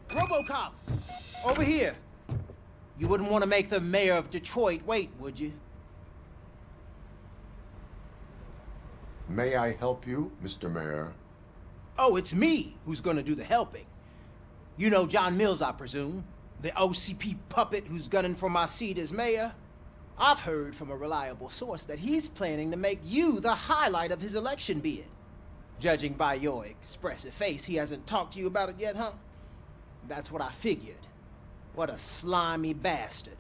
Robocop! Over here! You wouldn't want to make the mayor of Detroit wait, would you? May I help you, Mr. Mayor? Oh, it's me who's gonna do the helping. You know John Mills, I presume? The OCP puppet who's gunning for my seat as mayor? I've heard from a reliable source that he's planning to make you the highlight of his election bid. Judging by your expressive face, he hasn't talked to you about it yet, huh? That's what I figured. What a slimy bastard.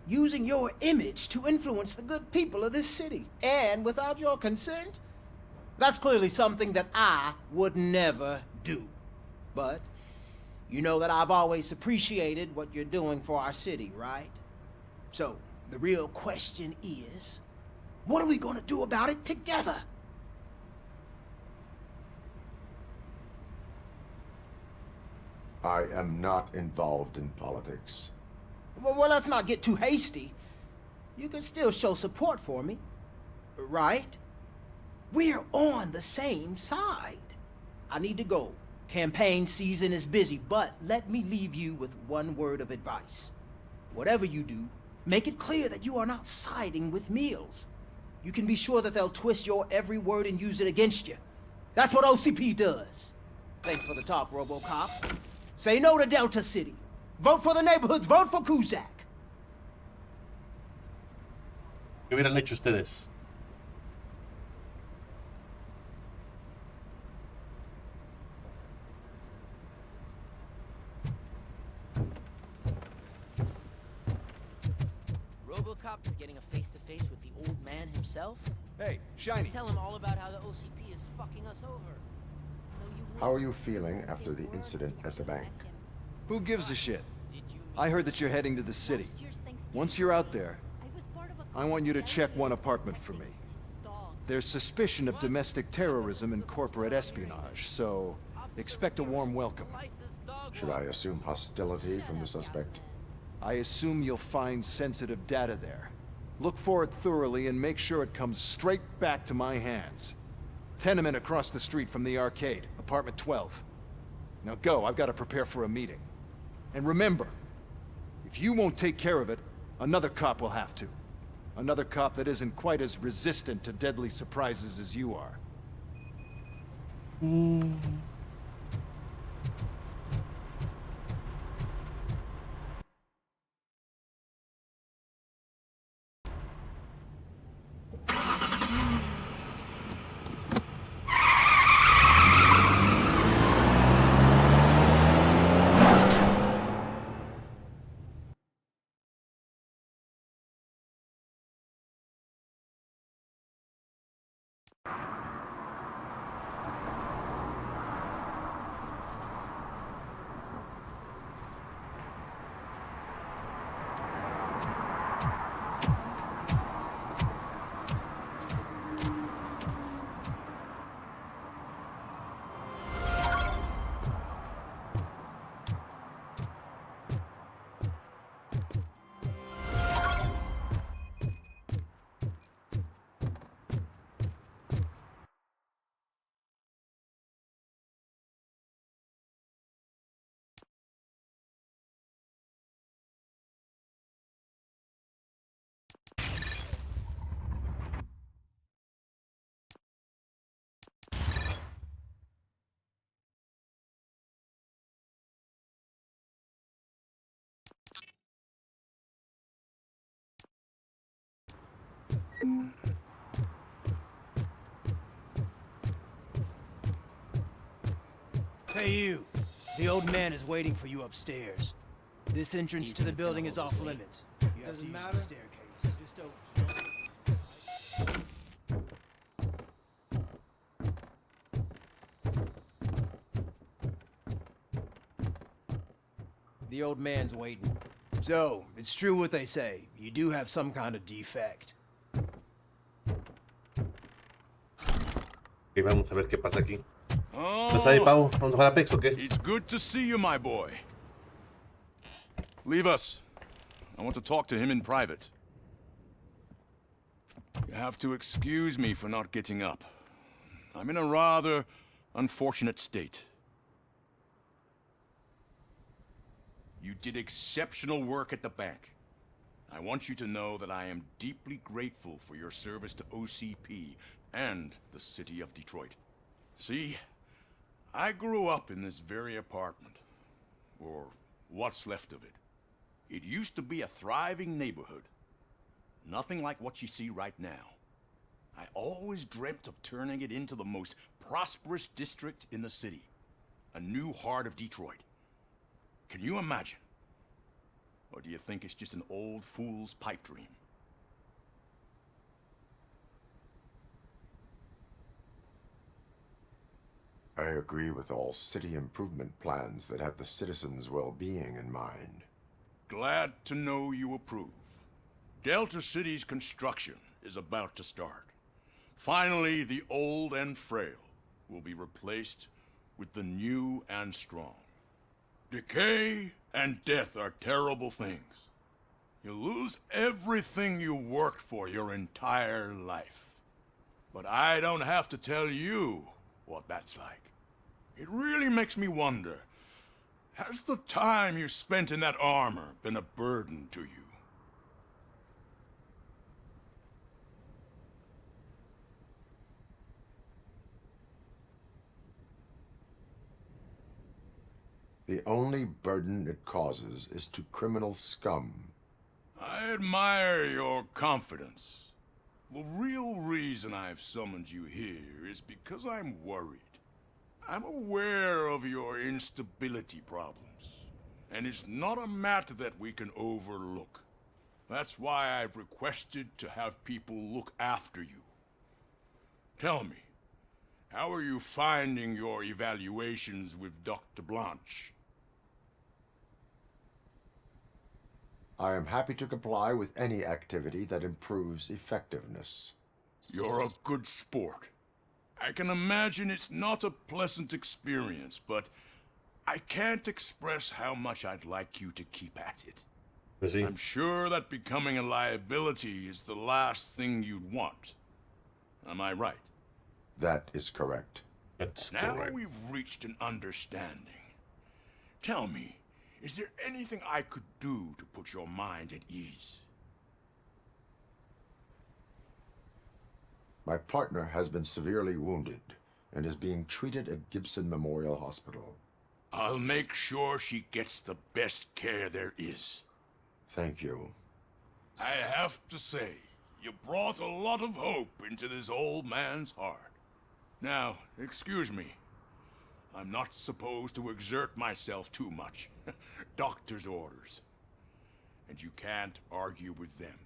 Using your image to influence the good people of this city, and without your consent? That's clearly something that I would never do. But you know that I've always appreciated what you're doing for our city, right? So, the real question is, what are we gonna do about it together? I am not involved in politics. Well, let's not get too hasty. You can still show support for me, right? We're on the same side. I need to go. Campaign season is busy, but let me leave you with one word of advice. Whatever you do, make it clear that you are not siding with Mills. You can be sure that they'll twist your every word and use it against you. That's what OCP does. Thanks for the talk, Robocop. Say no to Delta City. Vote for the neighborhoods. Vote for Kuzak. ¿Qué hubieran hecho ustedes? Robocop is getting a face-to-face with the old man himself? Hey, Shiny. Tell him all about how the OCP is fucking us over. How are you feeling after the incident at the bank? Who gives a shit? I heard that you're heading to the city. Once you're out there, I want you to check one apartment for me. There's suspicion of domestic terrorism and corporate espionage, so expect a warm welcome. Should I assume hostility from the suspect? I assume you'll find sensitive data there. Look for it thoroughly and make sure it comes straight back to my hands. Tenement across the street from the arcade, apartment 12. Now go, I've got to prepare for a meeting. And remember, if you won't take care of it, another cop will have to. Another cop that isn't quite as resistant to deadly surprises as you are. Hey you, the old man is waiting for you upstairs. This entrance to the building is off limits. You have to use the staircase. The old man's waiting. So, it's true what they say. You do have some kind of defect. Y vamos a ver qué pasa aquí. ¿Estás ahí, Pau? ¿Vamos a jugar Apex o qué? It's good to see you, my boy. Leave us. I want to talk to him in private. You have to excuse me for not getting up. I'm in a rather unfortunate state. You did exceptional work at the bank. I want you to know that I am deeply grateful for your service to OCP and the city of Detroit. See, I grew up in this very apartment, or what's left of it. It used to be a thriving neighborhood. Nothing like what you see right now. I always dreamt of turning it into the most prosperous district in the city. A new heart of Detroit. Can you imagine? Or do you think it's just an old fool's pipe dream? I agree with all city improvement plans that have the citizens' well-being in mind. Glad to know you approve. Delta City's construction is about to start. Finally, the old and frail will be replaced with the new and strong. Decay and death are terrible things. You lose everything you worked for your entire life. But I don't have to tell you what that's like. It really makes me wonder, has the time you spent in that armor been a burden to you? The only burden it causes is to criminal scum. I admire your confidence. The real reason I've summoned you here is because I'm worried. I'm aware of your instability problems, and it's not a matter that we can overlook. That's why I've requested to have people look after you. Tell me, how are you finding your evaluations with Dr. Blanche? I am happy to comply with any activity that improves effectiveness. You're a good sport. I can imagine it's not a pleasant experience, but I can't express how much I'd like you to keep at it. I'm sure that becoming a liability is the last thing you'd want. Am I right? That is correct. That's now correct. we've reached an understanding. Tell me, is there anything I could do to put your mind at ease? My partner has been severely wounded and is being treated at Gibson Memorial Hospital. I'll make sure she gets the best care there is. Thank you. I have to say, you brought a lot of hope into this old man's heart. Now, excuse me. I'm not supposed to exert myself too much. Doctor's orders. And you can't argue with them.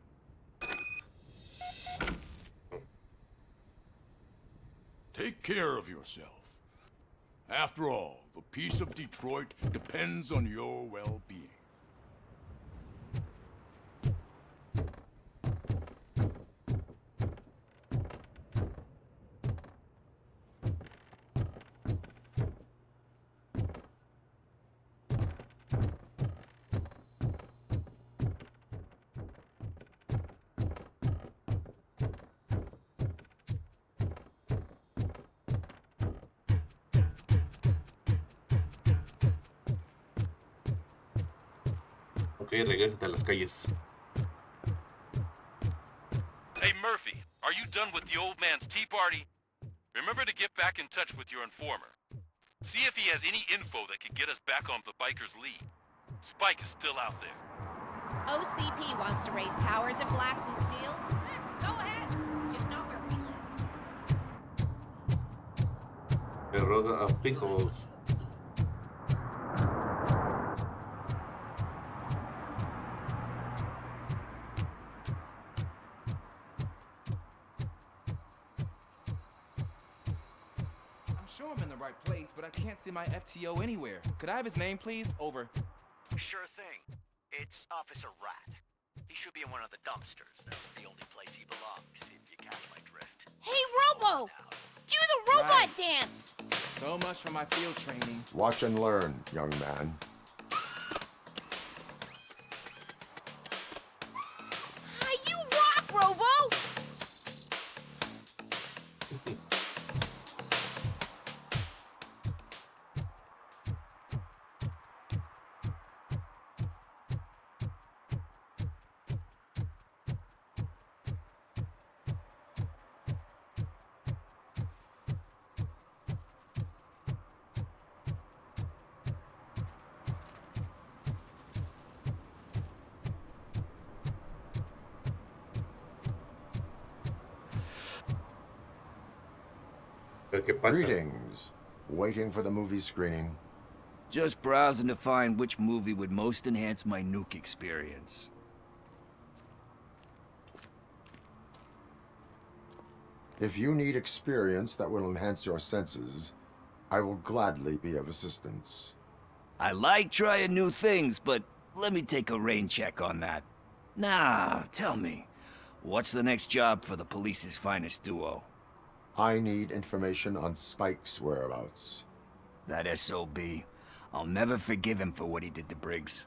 Take care of yourself. After all, the peace of Detroit depends on your well-being. Ok, regrésate a las calles. Hey, Murphy, are you done with the old man's tea party? Remember to get back in touch with your informer. See if he has any info that could get us back on the biker's lead. Spike is still out there. OCP wants to raise towers of glass and steel? Go ahead. Just not where we live. The road of pickles. sure I'm in the right place, but I can't see my FTO anywhere. Could I have his name, please? Over. Sure thing. It's Officer Rat. He should be in one of the dumpsters. That's the only place he belongs, if you catch my drift. Hey, Robo! Do the robot Right. dance! So much for my field training. Watch and learn, young man. You rock, Robo! ¿Qué pasa? Greetings. Waiting for the movie screening. Just browsing to find which movie would most enhance my nuke experience. If you need experience that will enhance your senses, I will gladly be of assistance. I like trying new things, but let me take a rain check on that. Nah, tell me, what's the next job for the police's finest duo? I need information on Spike's whereabouts. That SOB. I'll never forgive him for what he did to Briggs.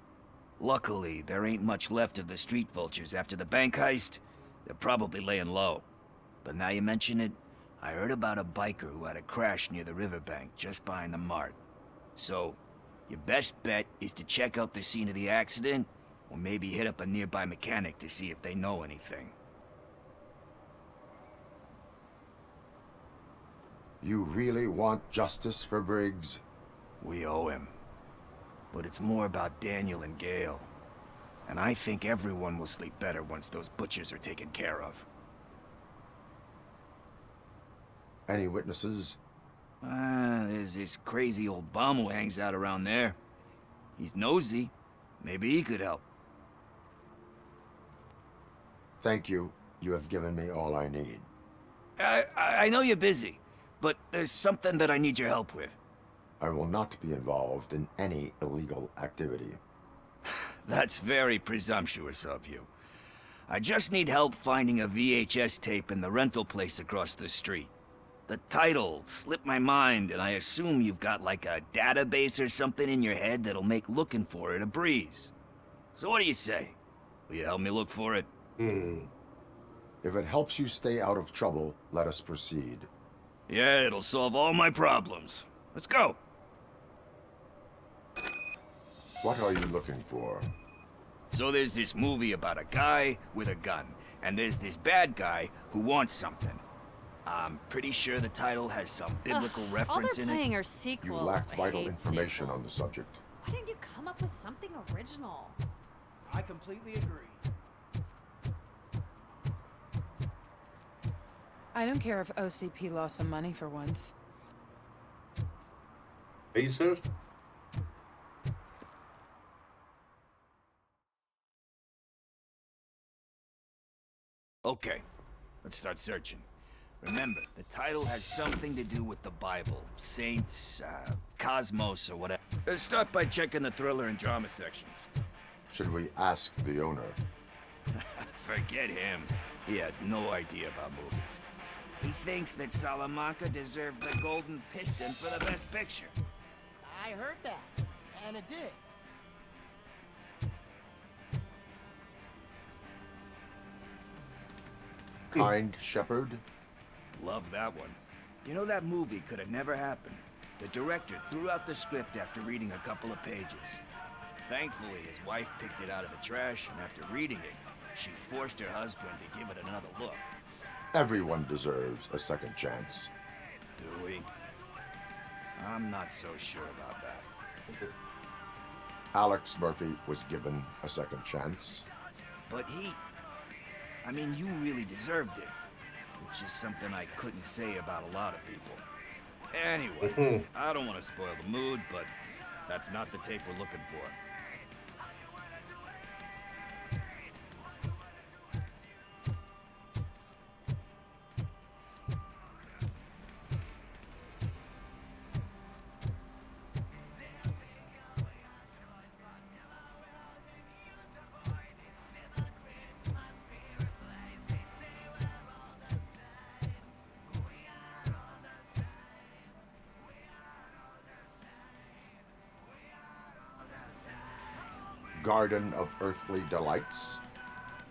Luckily, there ain't much left of the street vultures after the bank heist. They're probably laying low. But now you mention it, I heard about a biker who had a crash near the riverbank just behind the mart. So, your best bet is to check out the scene of the accident, or maybe hit up a nearby mechanic to see if they know anything. You really want justice for Briggs? We owe him. But it's more about Daniel and Gale. And I think everyone will sleep better once those butchers are taken care of. Any witnesses? There's this crazy old bum who hangs out around there. He's nosy. Maybe he could help. Thank you. You have given me all I need. I know you're busy, but there's something that I need your help with. I will not be involved in any illegal activity. That's very presumptuous of you. I just need help finding a VHS tape in the rental place across the street. The title slipped my mind, and I assume you've got like a database or something in your head that'll make looking for it a breeze. So what do you say? Will you help me look for it? If it helps you stay out of trouble, let us proceed. Yeah, it'll solve all my problems. Let's go. What are you looking for? So there's this movie about a guy with a gun, and there's this bad guy who wants something. I'm pretty sure the title has some biblical reference in it. All they're playing are You sequels. lack I vital hate information sequels. on the subject. Why didn't you come up with something original? I completely agree. I don't care if OCP lost some money for once. Hey, sir. Okay, let's start searching. Remember, the title has something to do with the Bible, saints, cosmos, or whatever. Let's start by checking the thriller and drama sections. Should we ask the owner? Forget him. He has no idea about movies. He thinks that Salamanca deserved the Golden Piston for the Best Picture. I heard that, and it did. Kind Shepherd? Love that one. You know, that movie could have never happened. The director threw out the script after reading a couple of pages. Thankfully, his wife picked it out of the trash, and after reading it, she forced her husband to give it another look. Everyone deserves a second chance. Do we? I'm not so sure about that. Alex Murphy was given a second chance. But I mean, you really deserved it. Which is something I couldn't say about a lot of people. Anyway, I don't want to spoil the mood, but that's not the tape we're looking for. Garden of Earthly Delights?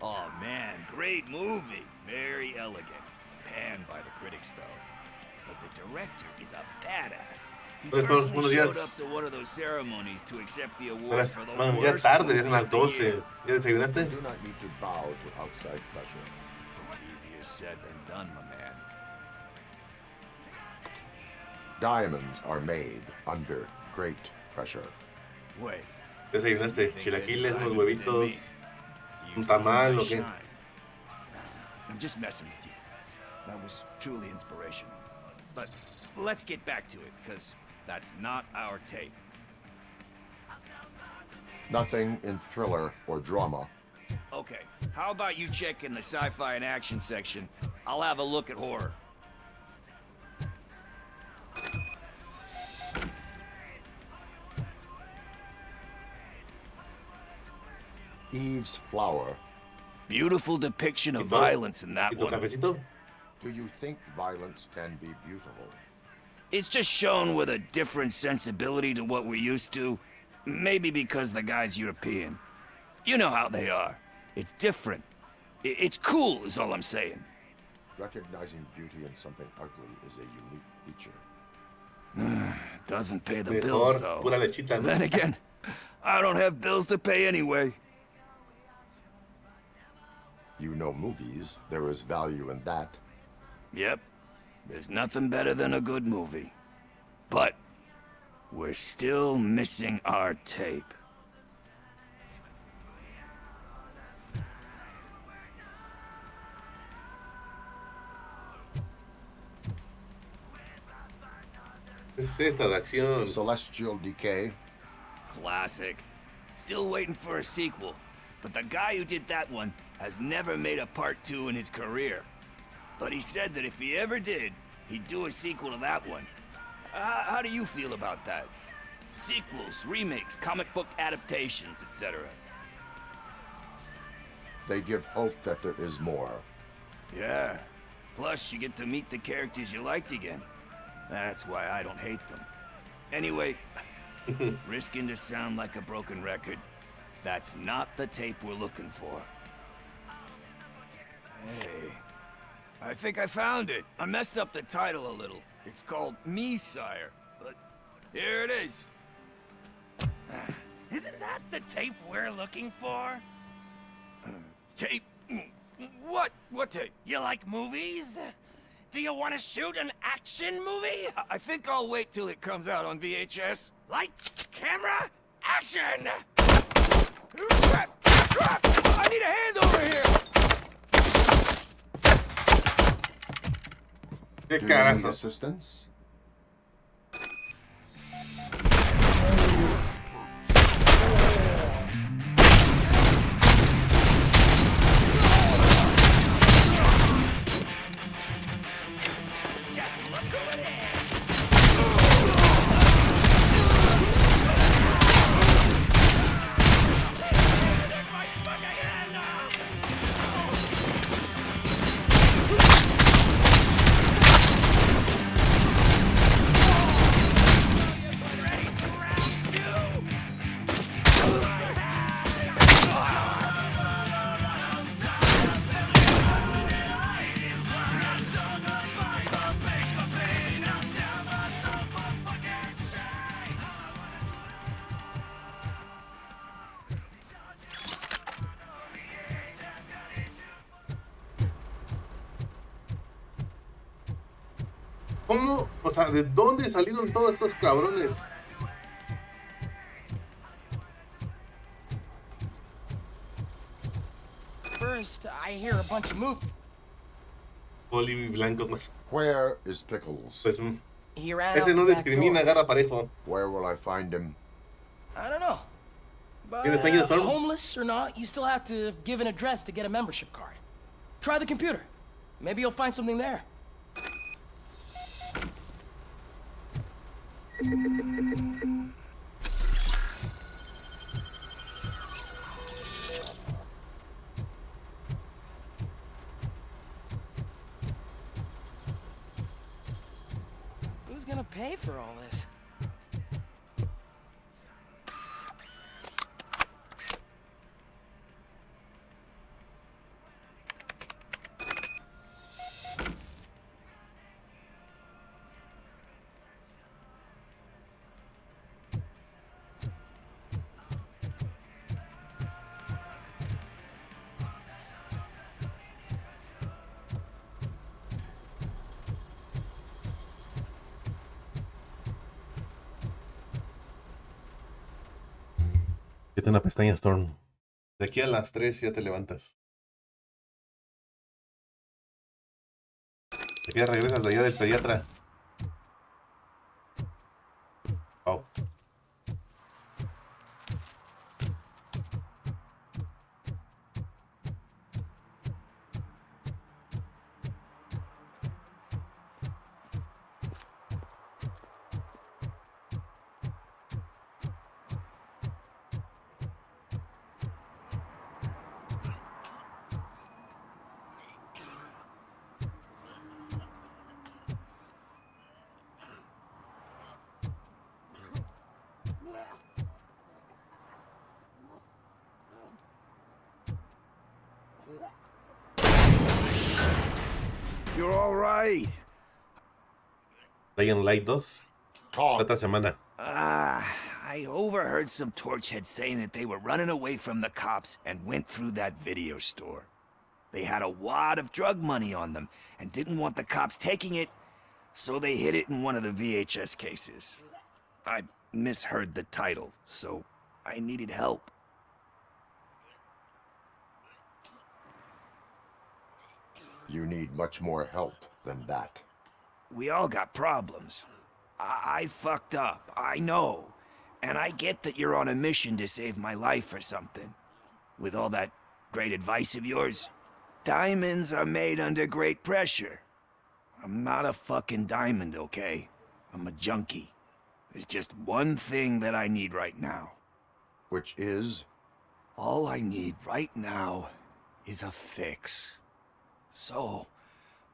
Oh man, great movie. Very elegant. Panned by the critics though. But the director is a badass. He personally showed up to one of those ceremonies to accept the award for the ya worst tarde, movie ya son las of the year. 12. ¿Ya desayunaste? You do not need to bow to outside pressure. Easier said than done, my man. Diamonds are made under great pressure. Wait. ¿Desayunaste? Chilaquiles, unos huevitos, un tamal o qué? I'm just messing with you. That was truly inspirational. But let's get back to it, because that's not our tape. Nothing in thriller or drama. Okay, how about you check in the sci-fi and action section? I'll have a look at horror. Eve's Flower. Beautiful depiction of violence in that one. Do you think violence can be beautiful? It's just shown with a different sensibility to what we're used to. Maybe because the guy's European. You know how they are. It's different. It's cool, is all I'm saying. Recognizing beauty in something ugly is a unique feature. Doesn't pay the bills, though. Then again, I don't have bills to pay anyway. You know movies. There is value in that. Yep. There's nothing better than a good movie. But we're still missing our tape. Es esta de acción. Celestial Decay. Classic. Still waiting for a sequel. But the guy who did that one has never made a part 2 in his career. But he said that if he ever did, he'd do a sequel to that one. How do you feel about that? Sequels, remakes, comic book adaptations, etc. They give hope that there is more. Yeah. Plus, you get to meet the characters you liked again. That's why I don't hate them. Anyway, risking to sound like a broken record, that's not the tape we're looking for. Hey, I think I found it. I messed up the title a little. It's called Me, Sire, but here it is. Isn't that the tape we're looking for? Tape? What? What tape? You like movies? Do you want to shoot an action movie? I think I'll wait till it comes out on VHS. Lights, camera, action! Crap! Crap! I need a hand over here! ¿Qué Do you carajo? need assistance? Just look who it is! Take my fucking hand off! ¿Cómo? O sea, ¿de dónde salieron todos estos cabrones? First, I hear a bunch of movement. Poli blanco. Where is Pickles? Pues He ran ese out no the back discrimina, door. agarra parejo. Where will I find him? I don't know. But ¿Tienes sueños, Storm? homeless or not, you still have to give an address to get a membership card. Try the computer. Maybe you'll find something there. Who's gonna pay for all this? Vete una pestaña, Storm. De aquí a las 3 ya te levantas. De aquí ya regresas de allá del pediatra. Oh. You're all right. Dying Light 2. Otra semana. I overheard some torchheads saying that they were running away from the cops and went through that video store. They had a wad of drug money on them and didn't want the cops taking it, so they hid it in one of the VHS cases. I misheard the title, so I needed help. You need much more help than that. We all got problems. I fucked up, I know. And I get that you're on a mission to save my life or something. With all that great advice of yours, diamonds are made under great pressure. I'm not a fucking diamond, okay? I'm a junkie. There's just one thing that I need right now. Which is? All I need right now is a fix. So,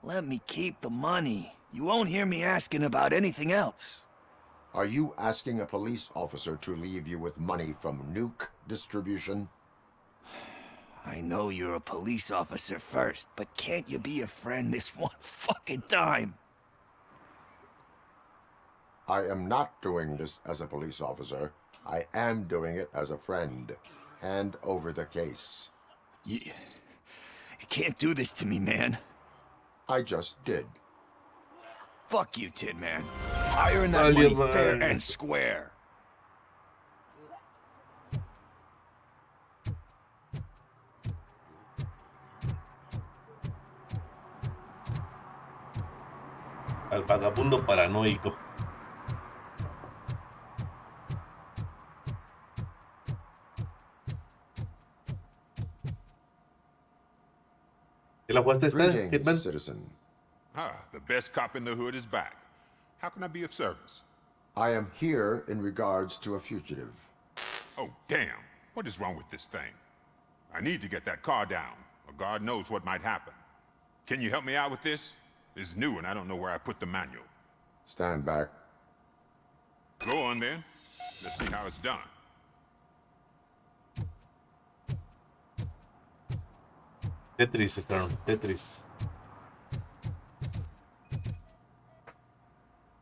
let me keep the money. You won't hear me asking about anything else. Are you asking a police officer to leave you with money from nuke distribution? I know you're a police officer first, but can't you be a friend this one fucking time? I am not doing this as a police officer. I am doing it as a friend. Hand over the case. You can't do this to me, man. I just did. Fuck you, Tin Man. I earned that money fair and square. Al vagabundo paranoico. ¿Y la jugaste esta, Hitman? Citizen. The best cop in the hood is back. How can I be of service? I am here in regards to a fugitive. Oh, damn. What is wrong with this thing? I need to get that car down, or God knows what might happen. Can you help me out with this? It's new and I don't know where I put the manual. Stand back. Go on then. Let's see how it's done. Tetris, Storm. Tetris.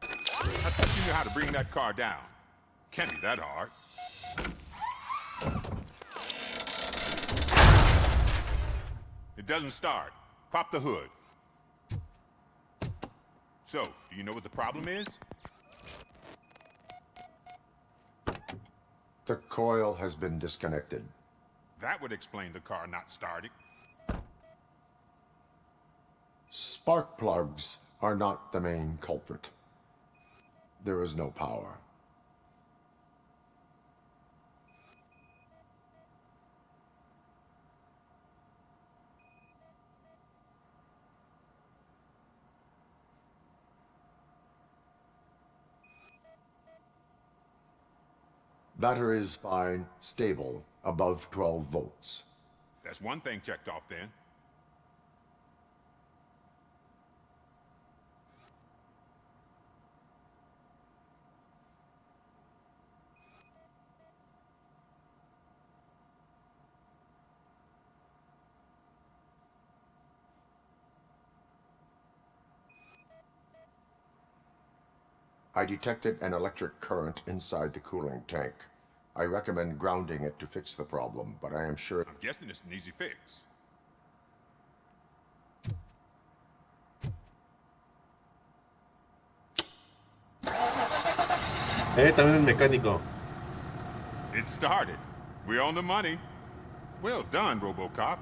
I thought you knew how to bring that car down. Can't be that hard. It doesn't start. Pop the hood. So, do you know what the problem is? The coil has been disconnected. That would explain the car not starting. Spark plugs are not the main culprit. There is no power. Battery is fine, stable, above 12 volts. That's one thing checked off then. I detected an electric current inside the cooling tank. I recommend grounding it to fix the problem, but I am sure... I'm guessing it's an easy fix. También el mecánico. It started. We're on the money. Well done, Robocop.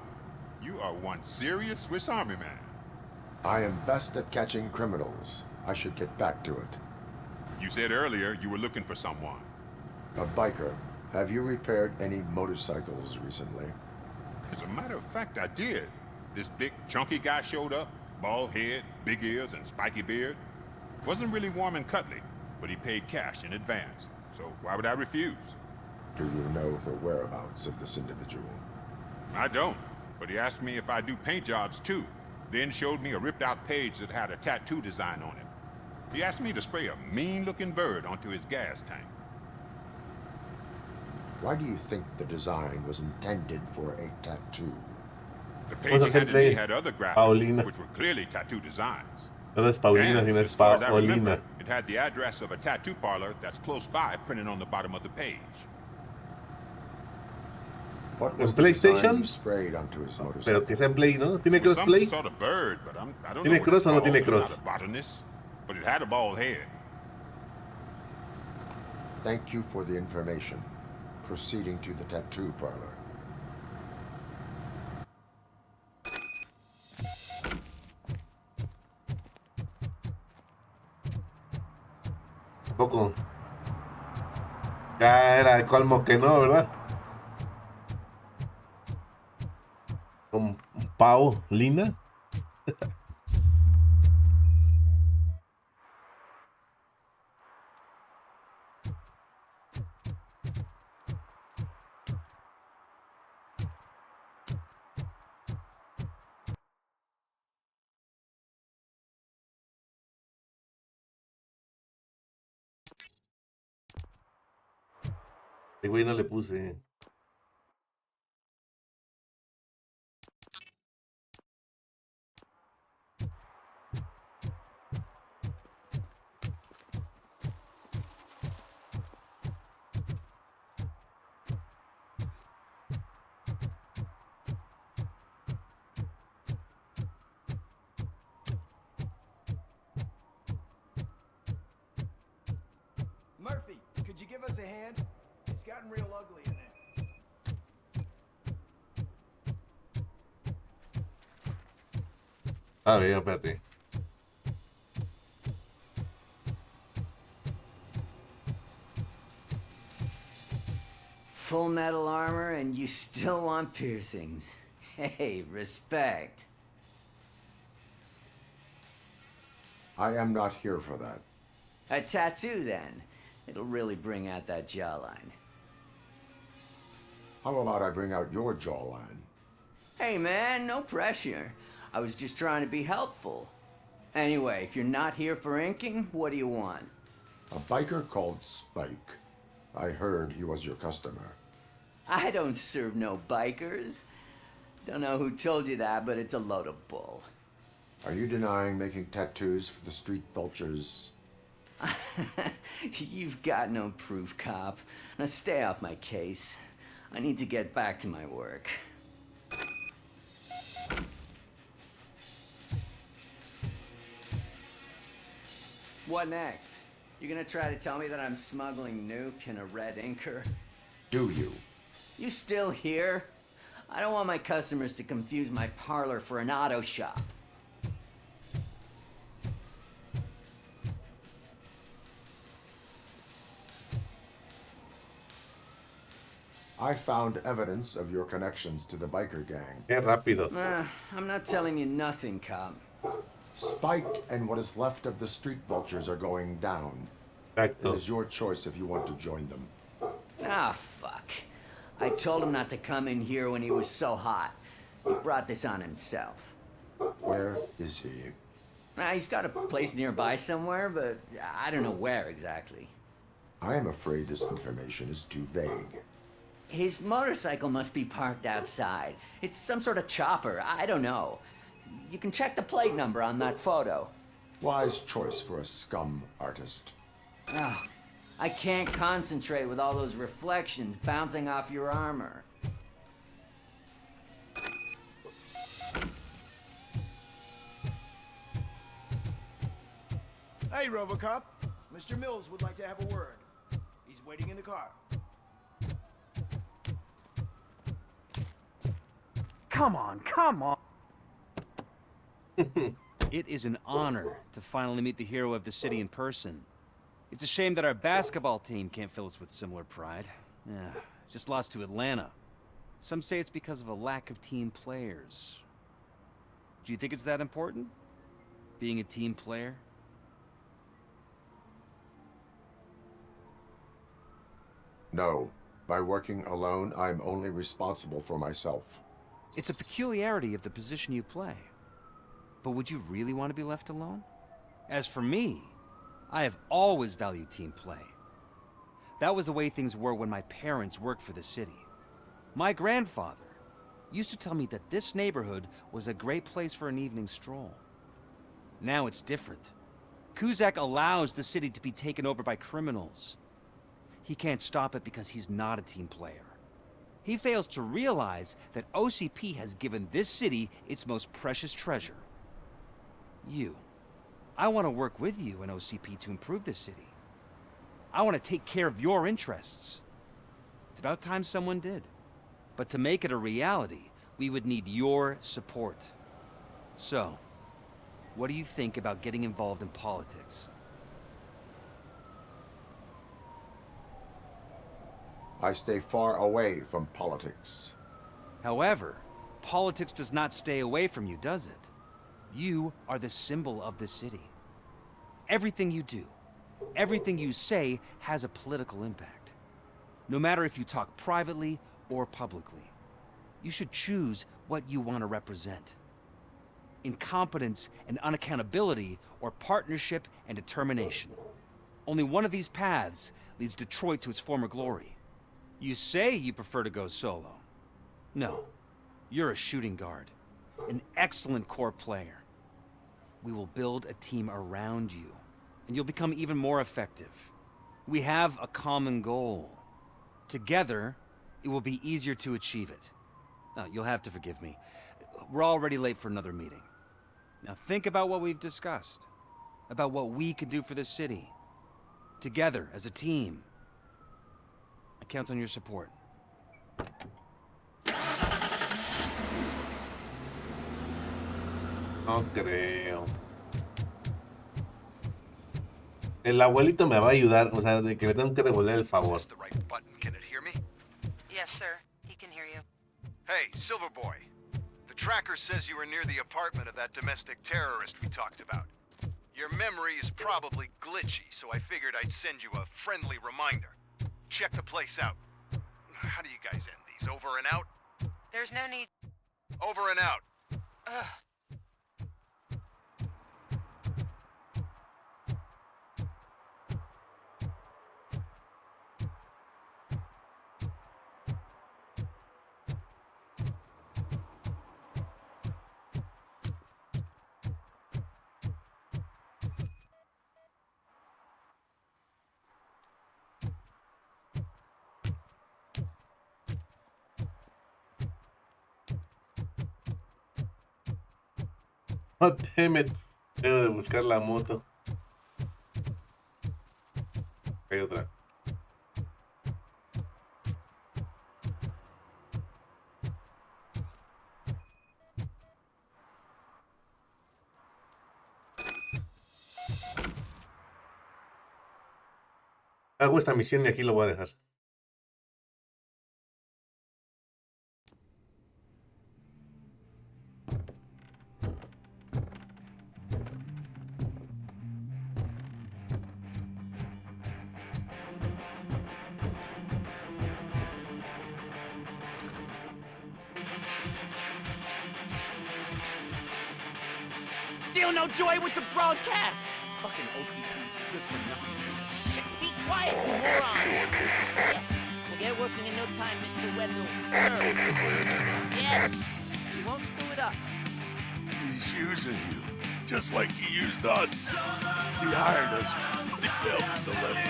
You are one serious Swiss Army man. I am best at catching criminals. I should get back to it. You said earlier you were looking for someone. A biker. Have you repaired any motorcycles recently? As a matter of fact, I did. This big, chunky guy showed up. Bald head, big ears, and spiky beard. Wasn't really warm and cuddly, but he paid cash in advance. So why would I refuse? Do you know the whereabouts of this individual? I don't, but he asked me if I do paint jobs too. Then showed me a ripped-out page that had a tattoo design on it. He asked me to spray a mean-looking bird onto his gas tank. Why do you think the design was intended for a tattoo? The page he handed me had other graphics, which were clearly tattoo designs. No es Paulina, And, sino as es far as I Paulina. remember, it had the address of a tattoo parlor that's close by printed on the bottom of the page. What ¿En PlayStation? Sprayed onto his motorcycle? Pero que sea en Play, ¿no? ¿Tiene It was crossplay? some sort of bird, but I don't know ¿Tiene what cross it's o no called. tiene I'm cross? not a botanist, but it had a bald head. Thank you for the information. Proceeding to the tattoo parlor. Poco. Ya era el colmo que no, ¿verdad? Con Paulina. El güey no le puse. Murphy, could you give us a hand? It's gotten real ugly in there. A ver, espérate. Full metal armor and you still want piercings. Hey, respect. I am not here for that. A tattoo, then. It'll really bring out that jawline. How about I bring out your jawline? Hey, man, no pressure. I was just trying to be helpful. Anyway, if you're not here for inking, what do you want? A biker called Spike. I heard he was your customer. I don't serve no bikers. Don't know who told you that, but it's a load of bull. Are you denying making tattoos for the street vultures? You've got no proof, cop. Now stay off my case. I need to get back to my work. What next? You gonna try to tell me that I'm smuggling nuke in a red inker? Do you? You still here? I don't want my customers to confuse my parlor for an auto shop. I found evidence of your connections to the biker gang. Qué rápido. I'm not telling you nothing, cop. Spike and what is left of the street vultures are going down. Exacto. It is your choice if you want to join them. Ah, fuck. I told him not to come in here when he was so hot. He brought this on himself. Where is he? He's got a place nearby somewhere, but I don't know where exactly. I am afraid this information is too vague. His motorcycle must be parked outside. It's some sort of chopper. I don't know. You can check the plate number on that photo. Wise choice for a scum artist. Oh, I can't concentrate with all those reflections bouncing off your armor. Hey, Robocop. Mr. Mills would like to have a word. He's waiting in the car. Come on, come on. It is an honor to finally meet the hero of the city in person. It's a shame that our basketball team can't fill us with similar pride. Yeah, just lost to Atlanta. Some say it's because of a lack of team players. Do you think it's that important? Being a team player? No. By working alone, I'm only responsible for myself. It's a peculiarity of the position you play. But would you really want to be left alone? As for me, I have always valued team play. That was the way things were when my parents worked for the city. My grandfather used to tell me that this neighborhood was a great place for an evening stroll. Now it's different. Cusack allows the city to be taken over by criminals. He can't stop it because he's not a team player. He fails to realize that OCP has given this city its most precious treasure. You. I want to work with you and OCP to improve this city. I want to take care of your interests. It's about time someone did. But to make it a reality, we would need your support. So, what do you think about getting involved in politics? I stay far away from politics. However, politics does not stay away from you, does it? You are the symbol of the city. Everything you do, everything you say has a political impact. No matter if you talk privately or publicly. You should choose what you want to represent. Incompetence and unaccountability, or partnership and determination. Only one of these paths leads Detroit to its former glory. You say you prefer to go solo. No, you're a shooting guard, an excellent core player. We will build a team around you, and you'll become even more effective. We have a common goal. Together, it will be easier to achieve it. Now, you'll have to forgive me. We're already late for another meeting. Now think about what we've discussed. About what we can do for this city. Together, as a team. I count on your support. No creo. El abuelito me va a ayudar, o sea, de que le tengo que devolver el favor. Can it hear me? Yes, sir. He can hear you. Hey, Silverboy. The tracker says you were near the apartment of that domestic terrorist we talked about. Your memory is probably glitchy, so I figured I'd send you a friendly reminder. Check the place out. How do you guys end these? Over and out? There's no need. Over and out. Ugh. Oh, damn it. Debo de buscar la moto. Hay otra. Hago esta misión y aquí lo voy a dejar. Still no joy with the broadcast! Fucking OCP's good for nothing piece of shit. Be quiet, you moron! Yes, we'll get working in no time, Mr. Wendell. Sir. Yes, we won't screw it up. He's using you, just like he used us. He hired us, he failed to deliver.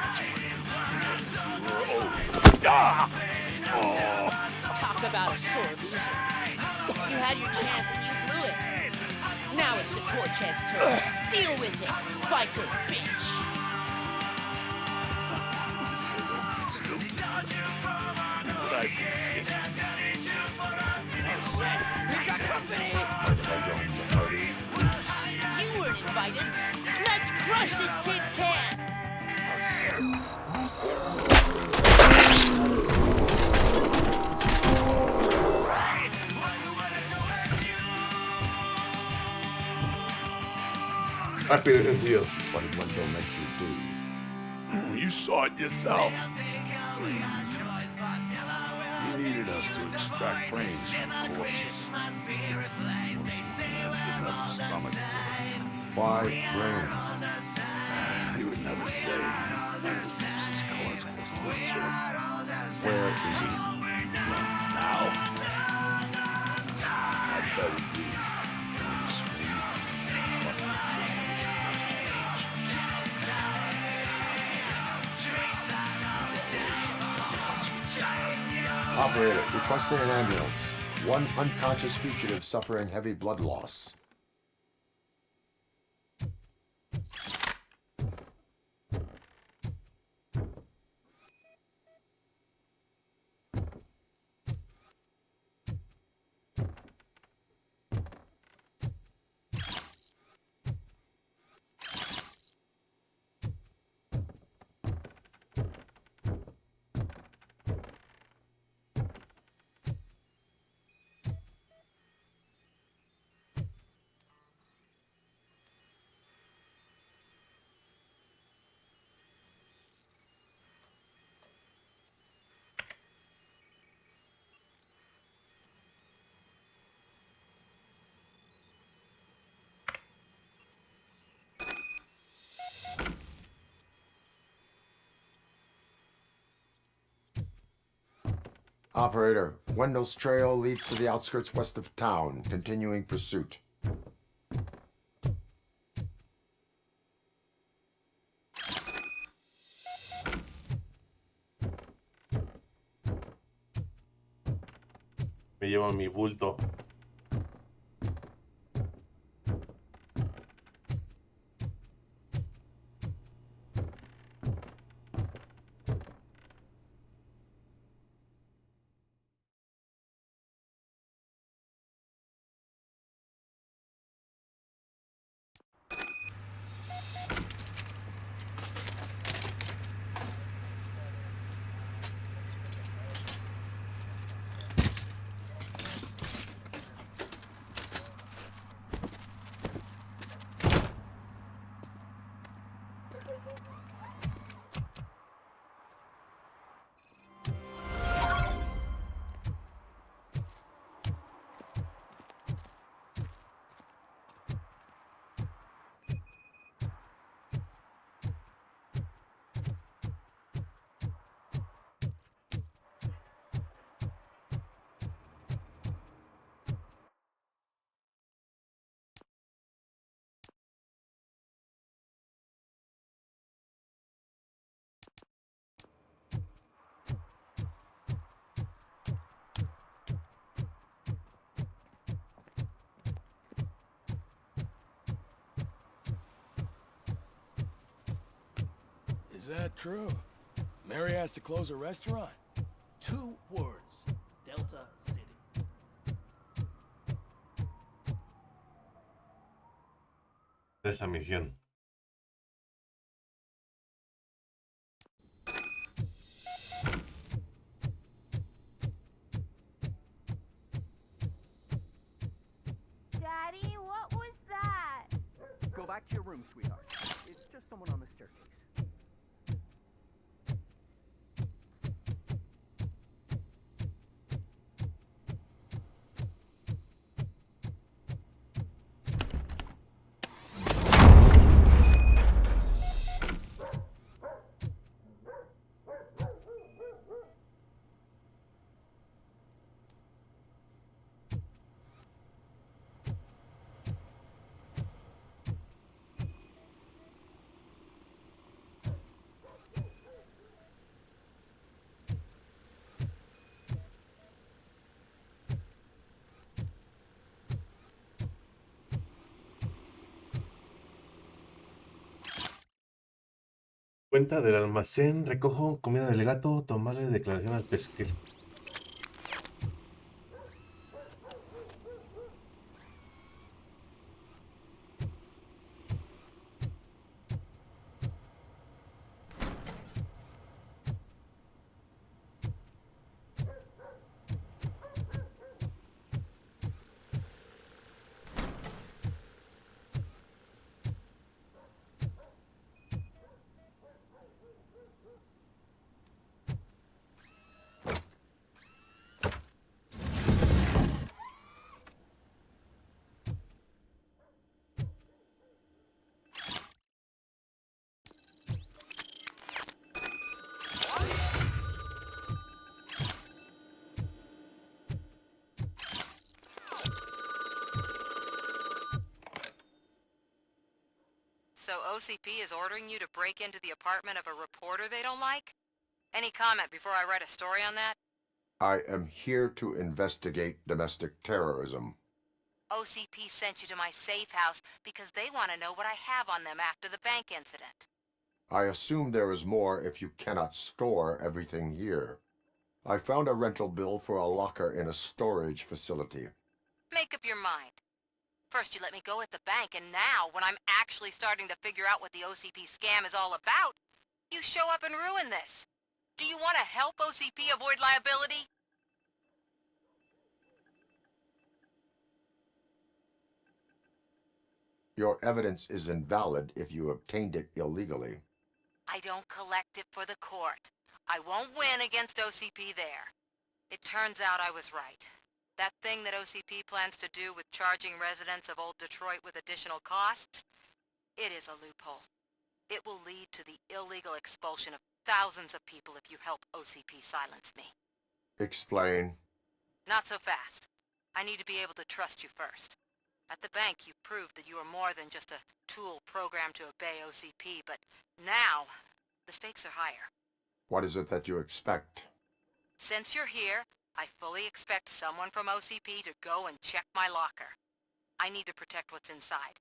That's what you need to know. You were old. Ah! Oh! Talk about a sore loser. You had your chance and you blew it. Now it's the Torchhead's turn. Deal with it, biker bitch. What I mean. We've got company! You weren't invited. Let's crush this tin can! Rápido y sencillo. What did Wendell make you do? You saw it yourself. He needed us to extract brains from corpses. Why brains? He would never say. Wendell keeps his cards close to his chest. Where is he? Now? I better be for this Operator, requesting an ambulance. One unconscious fugitive suffering heavy blood loss. Operator, Wendell's trail leads to the outskirts west of town, continuing pursuit. Me llevo mi bulto. Is that true? Mary has to close a restaurant? 2 words. Delta City. Esa misión. Daddy, what was that? Go back to your room, sweetheart. It's just someone on the staircase. Cuenta del almacén, recojo comida del gato, tomarle declaración al pesquero. So OCP is ordering you to break into the apartment of a reporter they don't like? Any comment before I write a story on that? I am here to investigate domestic terrorism. OCP sent you to my safe house because they want to know what I have on them after the bank incident. I assume there is more if you cannot store everything here. I found a rental bill for a locker in a storage facility. Make up your mind. First you let me go at the bank, and now, when I'm actually starting to figure out what the OCP scam is all about, you show up and ruin this. Do you want to help OCP avoid liability? Your evidence is invalid if you obtained it illegally. I don't collect it for the court. I won't win against OCP there. It turns out I was right. That thing that OCP plans to do with charging residents of Old Detroit with additional costs, it is a loophole. It will lead to the illegal expulsion of thousands of people if you help OCP silence me. Explain. Not so fast. I need to be able to trust you first. At the bank, you proved that you are more than just a tool programmed to obey OCP, but now, the stakes are higher. What is it that you expect? Since you're here, I fully expect someone from OCP to go and check my locker. I need to protect what's inside,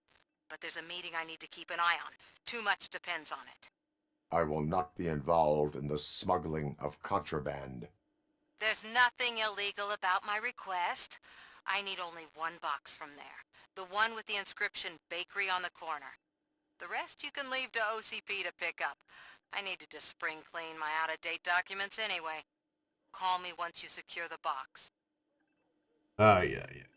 but there's a meeting I need to keep an eye on. Too much depends on it. I will not be involved in the smuggling of contraband. There's nothing illegal about my request. I need only one box from there. The one with the inscription Bakery on the corner. The rest you can leave to OCP to pick up. I need to just spring clean my out-of-date documents anyway. Call me once you secure the box. Ay, ay, ay.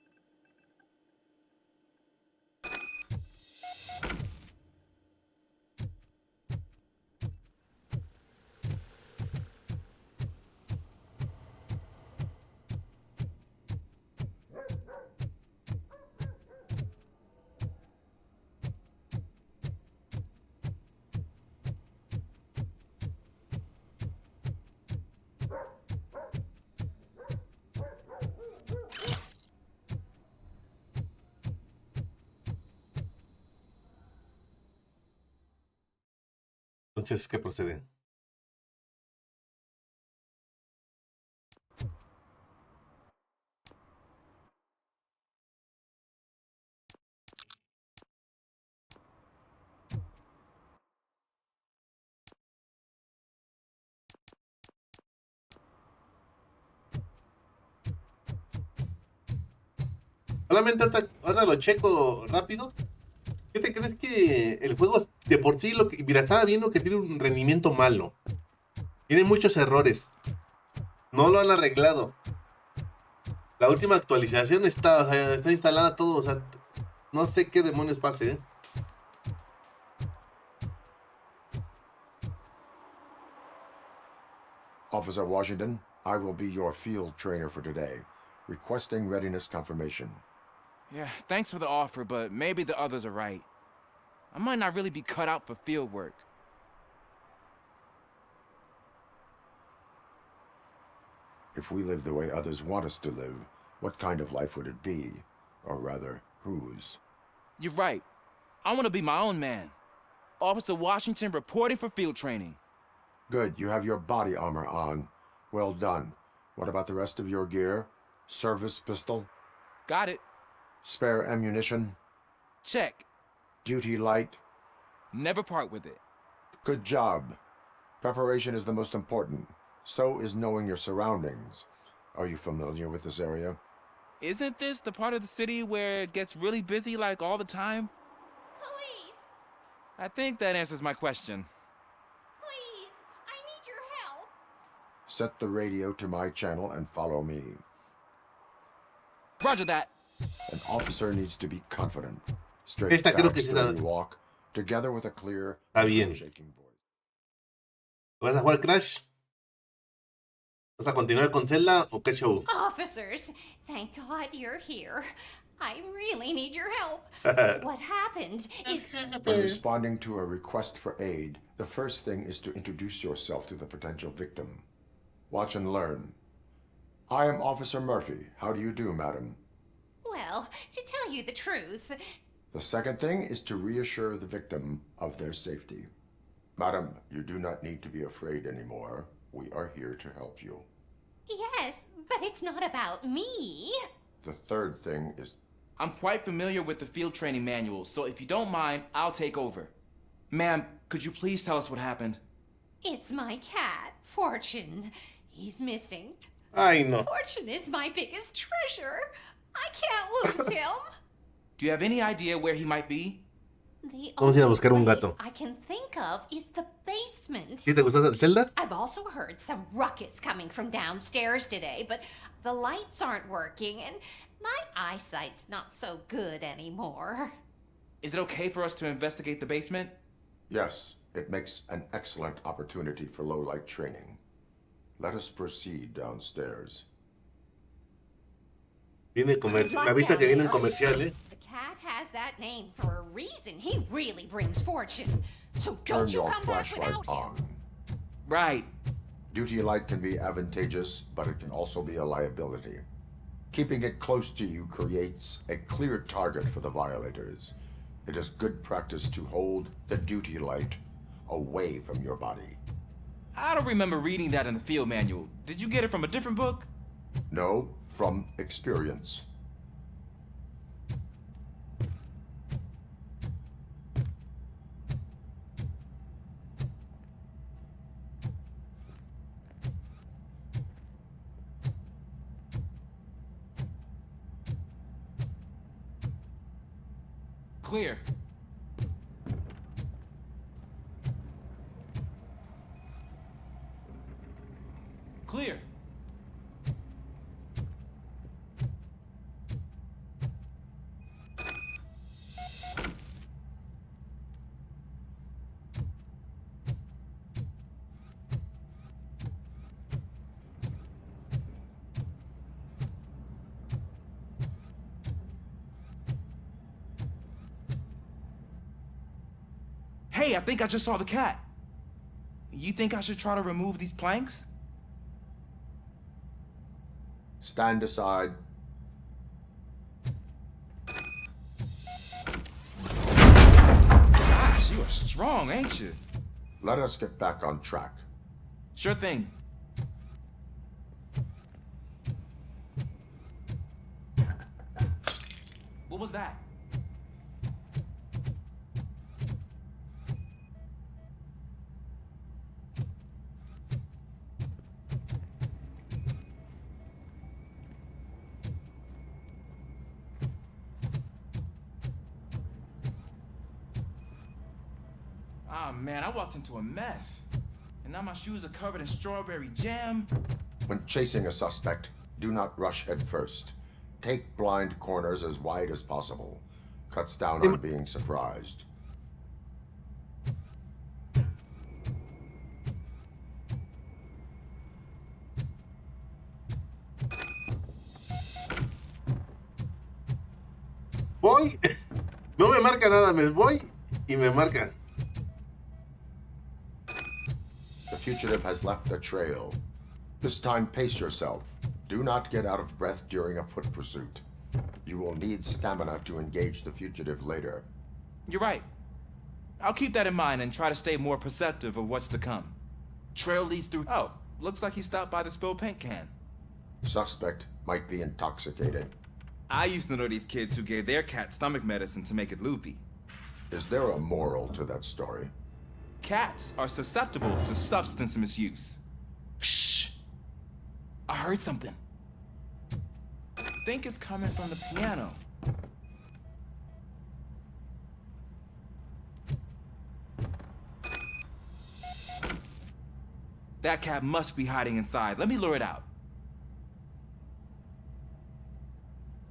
Entonces, ¿qué procede? Solamente ahorita lo checo rápido. ¿Qué te crees que el juego de por sí, mira, estaba viendo que tiene un rendimiento malo? Tiene muchos errores. No lo han arreglado. La última actualización está, o sea, está instalada todo, o sea, no sé qué demonios pase, ¿eh? Officer Washington, I will be your field trainer for today. Requesting readiness confirmation. Yeah, thanks for the offer, but maybe the others are right. I might not really be cut out for field work. If we live the way others want us to live, what kind of life would it be? Or rather, whose? You're right. I want to be my own man. Officer Washington reporting for field training. Good, you have your body armor on. Well done. What about the rest of your gear? Service pistol? Got it. Spare ammunition? Check. Duty light? Never part with it. Good job. Preparation is the most important. So is knowing your surroundings. Are you familiar with this area? Isn't this the part of the city where it gets really busy like all the time? Police! I think that answers my question. Please! I need your help! Set the radio to my channel and follow me. Roger that. An officer needs to be confident. Straight Esta creo que facts sí when you walk, together with a clear, Está bien. shaking voice. ¿Vas a jugar Crash? ¿Vas a continuar con Zelda o qué show? Officers, thank God you're here. I really need your help. What happened is... When responding to a request for aid, the first thing is to introduce yourself to the potential victim. Watch and learn. I am Officer Murphy. How do you do, madam? Well, to tell you the truth... The second thing is to reassure the victim of their safety. Madam, you do not need to be afraid anymore. We are here to help you. Yes, but it's not about me. The third thing is... I'm quite familiar with the field training manual, so if you don't mind, I'll take over. Ma'am, could you please tell us what happened? It's my cat, Fortune. He's missing. Ay, no. Fortune is my biggest treasure. I can't lose him. Do you have any idea where he might be? The Vamos a ir a only buscar un place gato. I can think of is the basement. ¿Sí te gustó el Zelda? I've also heard some ruckus coming from downstairs today, but the lights aren't working and my eyesight's not so good anymore. Is it okay for us to investigate the basement? Yes, it makes an excellent opportunity for low-light training. Let us proceed downstairs. Viene comercial. Me avisa que viene un comercial, ¿eh? The cat has that name for a reason. He really brings fortune. So Turn don't you your come back flashlight without on. him. Right. Duty light can be advantageous, but it can also be a liability. Keeping it close to you creates a clear target for the violators. It is good practice to hold the duty light away from your body. I don't remember reading that in the field manual. Did you get it from a different book? No, from experience. Clear. Clear. Hey, I think I just saw the cat. You think I should try to remove these planks? Stand aside. Gosh, you are strong, ain't you? Let us get back on track. Sure thing. What was that? Ah, man, I walked into a mess. And now my shoes are covered in strawberry jam. When chasing a suspect, do not rush head first. Take blind corners as wide as possible. Cuts down on being surprised. Voy. No me marca nada, me voy y me marca. The fugitive has left a trail. This time, pace yourself. Do not get out of breath during a foot pursuit. You will need stamina to engage the fugitive later. You're right. I'll keep that in mind and try to stay more perceptive of what's to come. Trail leads through... Oh, looks like he stopped by the spilled paint can. Suspect might be intoxicated. I used to know these kids who gave their cat stomach medicine to make it loopy. Is there a moral to that story? Cats are susceptible to substance misuse. Shh! I heard something. I think it's coming from the piano. That cat must be hiding inside. Let me lure it out.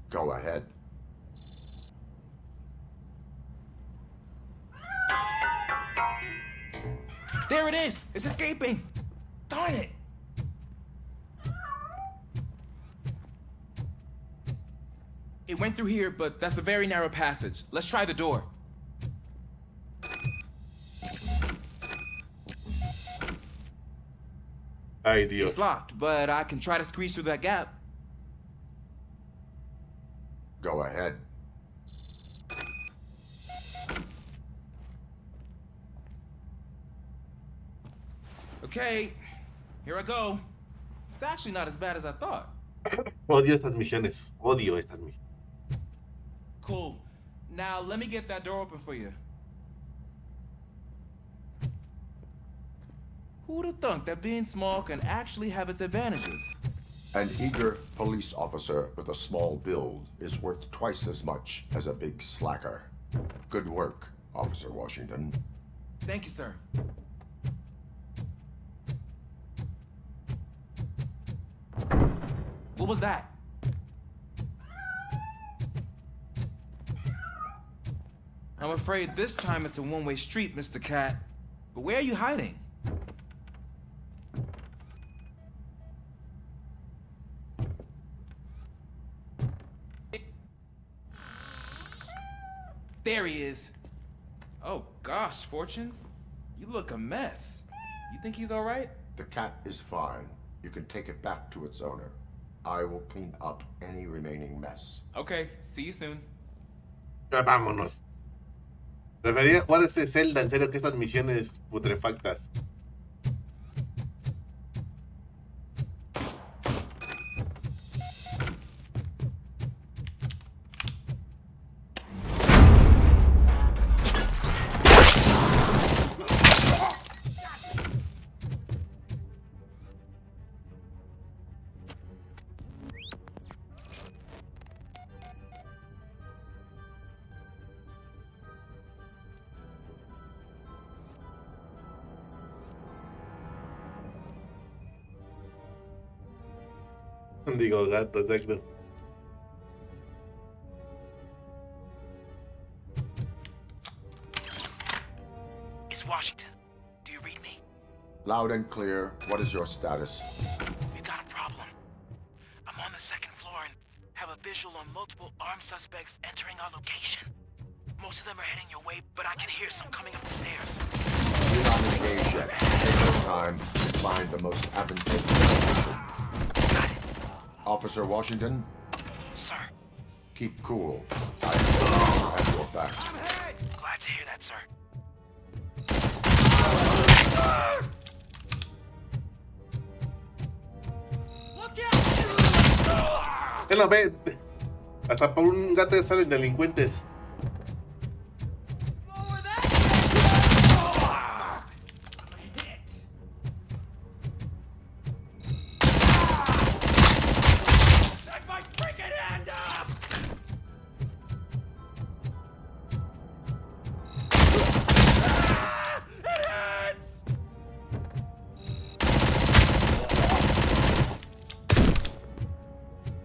Go ahead. There it is! It's escaping! Darn it! It went through here, but that's a very narrow passage. Let's try the door. Ay, Dios. It's locked, but I can try to squeeze through that gap. Go ahead. Okay, here I go. It's actually not as bad as I thought. Odio estas misiones. Odio estas misiones. Cool. Now let me get that door open for you. Who'd have thunk that being small can actually have its advantages? An eager police officer with a small build is worth twice as much as a big slacker. Good work, Officer Washington. Thank you, sir. What was that? I'm afraid this time it's a one-way street, Mr. Cat. But where are you hiding? There he is. Oh gosh, Fortune. You look a mess. You think he's all right? The cat is fine. You can take it back to its owner. I will clean up any remaining mess. Okay, see you soon. Ya vámonos. Prefería jugar este Zelda, en serio, que estas misiones putrefactas. Digo gato, exacto. It's Washington. Do you read me? Loud and clear. What is your status? We've got a problem. I'm on the second floor and have a visual on multiple armed suspects entering our location. Most of them are heading your way, but I can hear some coming up the stairs. Do not engage yet. Take your time to find the most advantageous position. Officer Washington? Sir. Keep cool. I have your back. Glad to hear that, sir. Él lo ve. Hasta por un gato salen delincuentes.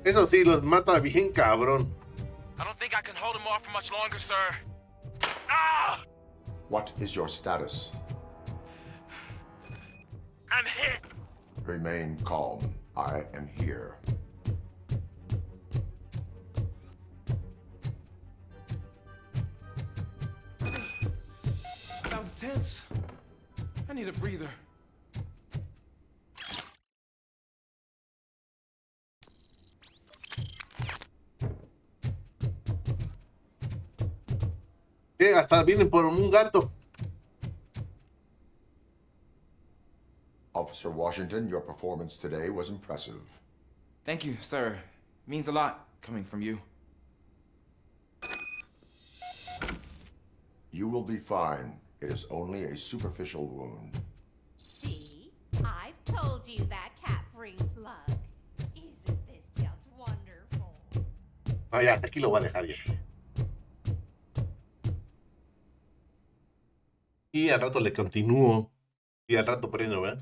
Eso sí, los mata bien cabrón. I don't think I can hold him off for much longer, sir. Ah! What is your status? I'm hit. Remain calm. I am here. That was tense. I need a breather. Hasta vienen por un gato. Officer Washington, your performance today was impressive. Thank you, sir. Means a lot coming from you. You will be fine. It is only a superficial wound. See? I've told you that cat brings luck. Isn't this just wonderful? Ah, ya, hasta aquí lo voy a dejar ya. Y al rato le continúo. Y al rato prendo, ¿verdad?